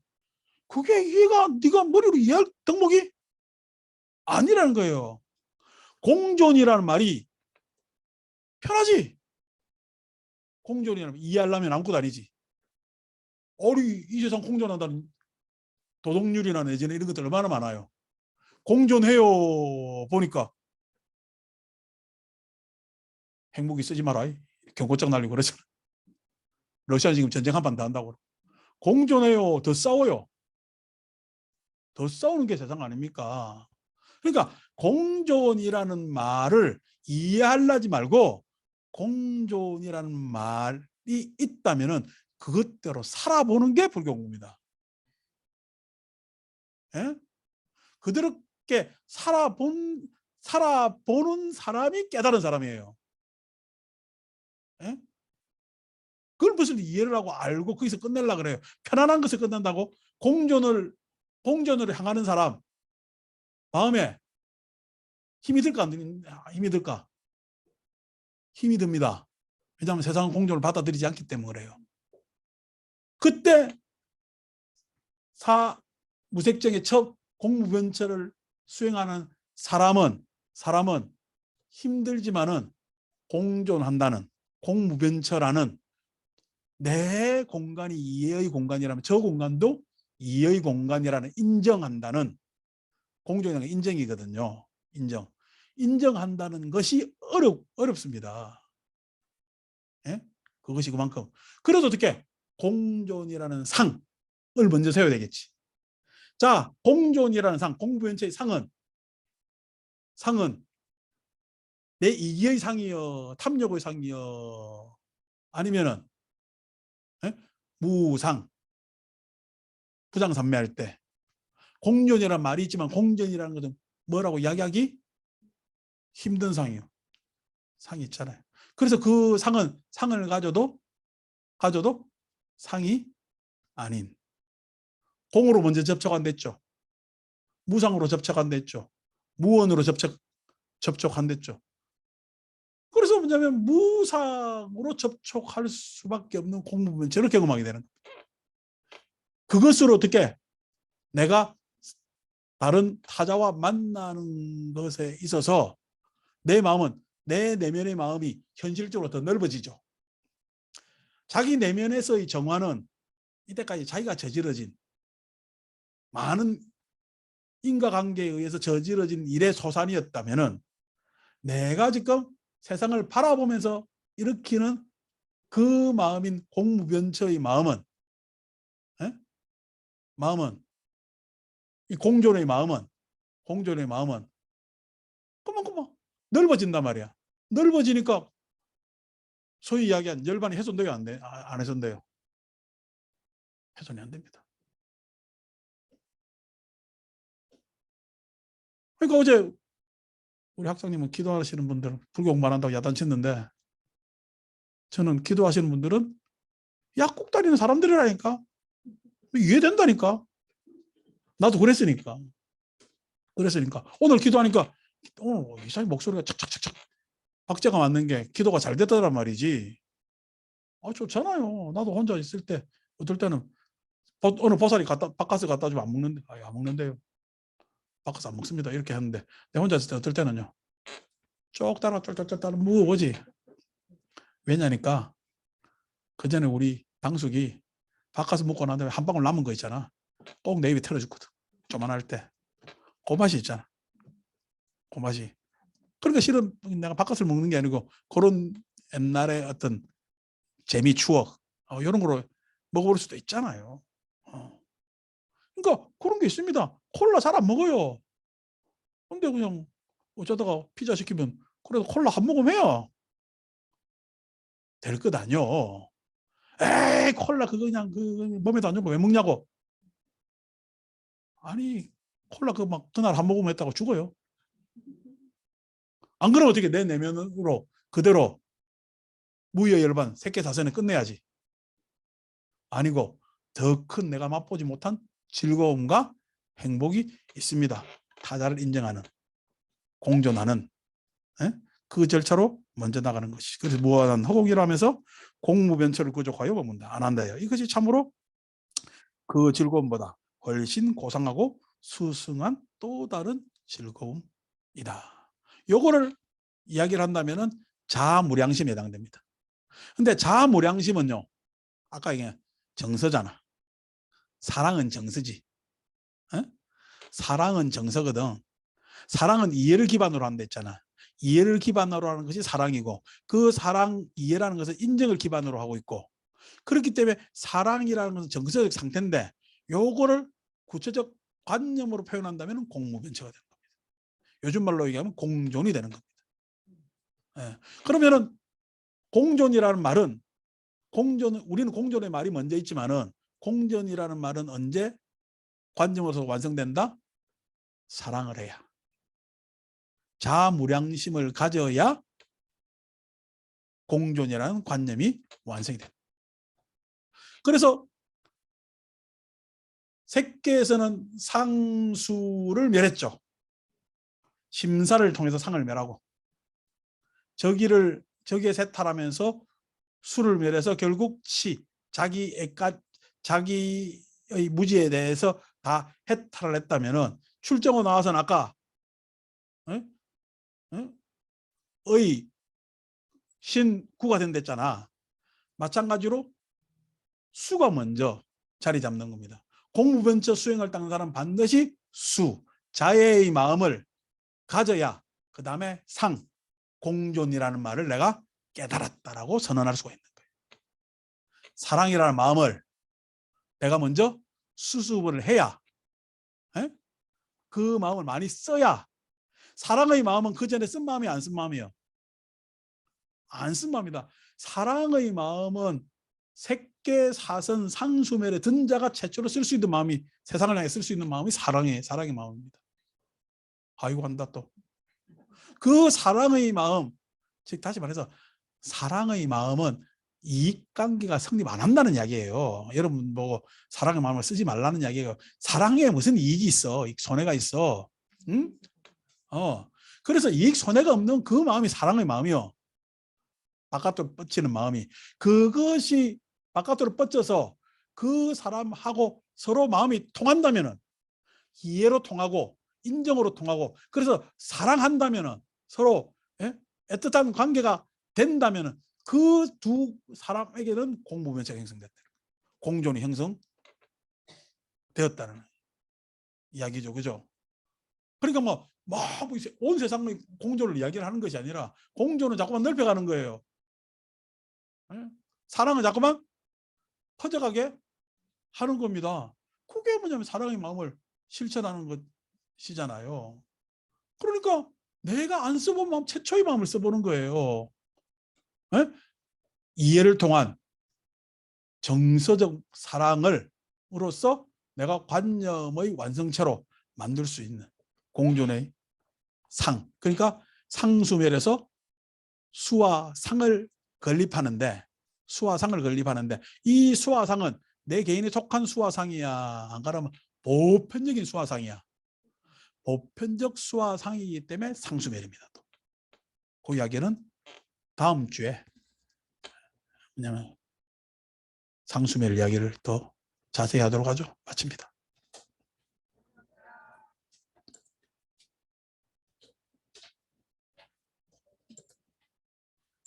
그게 네가 머리로 이해할 덕목이 아니라는 거예요. 공존이라는 말이 편하지. 공존이라는 말 이해하려면 아무것도 아니지. 이 세상 공존한다는 도덕률이나 내지는 이런 것들 얼마나 많아요. 공존해요 보니까 행복이 쓰지 마라. 경고장 날리고 그러잖아. 러시아는 지금 전쟁 한 판 더 한다고. 공존해요. 더 싸워요. 더 싸우는 게 세상 아닙니까? 그러니까 공존이라는 말을 이해하려지 말고 공존이라는 말이 있다면은 그것대로 살아보는 게 불교공부입니다. 예? 그렇게 살아보는 사람이 깨달은 사람이에요. 예? 그걸 무슨 이해를 하고 알고 거기서 끝내려고 그래요. 편안한 것을 끝낸다고 공존을 향하는 사람 마음에 힘이 들까 안 들까? 힘이 들까? 힘이 듭니다. 왜냐하면 세상은 공존을 받아들이지 않기 때문에 그래요. 그때 무색정의 첫 공무변처를 수행하는 사람은 힘들지만은 공존한다는 공무변처라는 내 공간이 이해의 공간이라면 저 공간도 이해의 공간이라는 인정한다는 공존이라는 게 인정이거든요. 인정한다는 것이 어렵습니다. 예? 그것이 그만큼. 그래서 어떻게 공존이라는 상을 먼저 세워야 되겠지. 자, 공존이라는 상, 공부변체의 상은 내 이기의 상이여, 탐욕의 상이여, 아니면은 예? 무상, 부장산매할 때 공존이라는 말이 있지만 공존이라는 것은 뭐라고 이야기하기 힘든 상이요. 상이 있잖아요. 그래서 그 상은 상을 가져도 상이 아닌 공으로 먼저 접촉 안 됐죠. 무상으로 접촉 안 됐죠. 무언으로 접촉 안 됐죠. 그래서 뭐냐면 무상으로 접촉할 수밖에 없는 공무변체를 경험하게 되는 거예요. 그것으로 어떻게 내가 다른 타자와 만나는 것에 있어서 내 마음은 내 내면의 마음이 현실적으로 더 넓어지죠. 자기 내면에서의 정화는 이때까지 자기가 저질러진 많은 인과관계에 의해서 저질러진 일의 소산이었다면은 내가 지금 세상을 바라보면서 일으키는 그 마음인 공무변처의 마음은 이 공존의 마음은 그만 넓어진단 말이야. 넓어지니까 소위 이야기한 열반이 훼손돼요, 안 훼손돼요? 훼손이 안 됩니다. 그러니까 어제 우리 학장님은 기도하시는 분들은 불교 공부 안 한다고 야단쳤는데 저는 기도하시는 분들은 약국 다니는 사람들이라니까. 이해된다니까. 나도 그랬으니까. 오늘 기도하니까 오늘 이사님 목소리가 착착착착 박자가 맞는 게 기도가 잘 됐다란 말이지. 좋잖아요. 나도 혼자 있을 때 어떨 때는 어느 보살이 바깥에 갖다 주면 안 먹는데, 안 먹는데요. 바깥에서 안 먹습니다. 이렇게 하는데 내 혼자 있을 때 어떨 때는요. 쪽 따라 쫄쫄쫄 따라 무어오지. 왜냐니까 그 전에 우리 당숙이 바깥에서 먹고 난 다음에 한 방울 남은 거 있잖아. 꼭 내 입에 털어주거든. 조만할 때. 그 맛이 있잖아. 그 맛이. 그러니까 실은 내가 바깥을 먹는 게 아니고 그런 옛날에 어떤 재미 추억 이런 거로 먹어볼 수도 있잖아요. 그러니까 그런 게 있습니다. 콜라 잘 안 먹어요. 근데 그냥 어쩌다가 피자 시키면 그래도 콜라 한 모금 해요. 될 것 아니요. 에이 콜라 그거 그냥 그 몸에도 안 좋고 왜 먹냐고. 아니 콜라 그 막 그날 한 모금 했다고 죽어요. 안 그러면 어떻게 내 내면으로 그대로 무의 열반 색계사선에 끝내야지. 아니고 더 큰 내가 맛보지 못한 즐거움과 행복이 있습니다. 타자를 인정하는 공존하는 그 절차로 먼저 나가는 것이. 그래서 무한한 허공이라면서 공무변처를 구족하여 머문다. 안 한다요. 이것이 참으로 그 즐거움보다 훨씬 고상하고 수승한 또 다른 즐거움이다. 요거를 이야기를 한다면은 자무량심에 해당됩니다. 근데 자무량심은요. 아까 이게 정서잖아. 사랑은 정서지. 에? 사랑은 정서거든. 사랑은 이해를 기반으로 한다 했잖아. 이해를 기반으로 하는 것이 사랑이고 그 사랑 이해라는 것은 인정을 기반으로 하고 있고 그렇기 때문에 사랑이라는 것은 정서적 상태인데 요거를 구체적 관념으로 표현한다면 공무변체가 되는 겁니다. 요즘 말로 얘기하면 공존이 되는 겁니다. 예. 그러면은 공존이라는 말은 우리는 공존의 말이 먼저 있지만은 공존이라는 말은 언제 관념으로서 완성된다? 사랑을 해야. 자무량심을 가져야 공존이라는 관념이 완성이 됩니다. 그래서 색계에서는 상수를 멸했죠. 심사를 통해서 상을 멸하고 저기에 세탈하면서 수를 멸해서 결국 자기의 무지에 대해서 다 해탈을 했다면은 출정을 나와서는 아까 의 신구가 된댔잖아. 마찬가지로 수가 먼저 자리 잡는 겁니다. 공무변처 수행을 닦는 사람은 반드시 자애의 마음을 가져야 그 다음에 공존이라는 말을 내가 깨달았다라고 선언할 수가 있는 거예요. 사랑이라는 마음을 내가 먼저 수습을 해야 그 마음을 많이 써야. 사랑의 마음은 그 전에 쓴 마음이 안 쓴 마음이요? 안 쓴 마음이다. 사랑의 마음은 색계 사선 상수멸에 든 자가 최초로 쓸 수 있는 마음이, 세상을 향해 쓸 수 있는 마음이 사랑의 마음입니다. 아이고 한다 또. 그 사랑의 마음, 즉 다시 말해서 사랑의 마음은 이익관계가 성립 안 한다는 이야기예요. 여러분 뭐 사랑의 마음을 쓰지 말라는 이야기예요. 사랑에 무슨 이익이 있어? 손해가 있어? 응? 그래서 이익 손해가 없는 그 마음이 사랑의 마음이요. 바깥으로 뻗치는 마음이, 그것이 바깥으로 뻗쳐서 그 사람하고 서로 마음이 통한다면은, 이해로 통하고 인정으로 통하고, 그래서 사랑한다면은 서로 애틋한 관계가 된다면은 그 두 사람에게는 공부면체가 형성됐다. 공존이 형성되었다는 이야기죠. 그죠? 그러니까 온 세상의 공존을 이야기를 하는 것이 아니라 공존은 자꾸만 넓혀가는 거예요. 사랑은 자꾸만 퍼져가게 하는 겁니다. 그게 뭐냐면 사랑의 마음을 실천하는 것이잖아요. 그러니까 내가 안 써본 마음, 최초의 마음을 써보는 거예요. 이해를 통한 정서적 사랑을 으로써 내가 관념의 완성체로 만들 수 있는 공존의 상. 그러니까 상수멸에서 수와 상을 건립하는데, 이 수화상은 내 개인에 속한 수화상이야, 안 그러면 보편적인 수화상이야. 보편적 수화상이기 때문에 상수멸입니다. 그 이야기는 다음 주에, 왜냐하면 상수멸 이야기를 더 자세히 하도록 하죠. 마칩니다.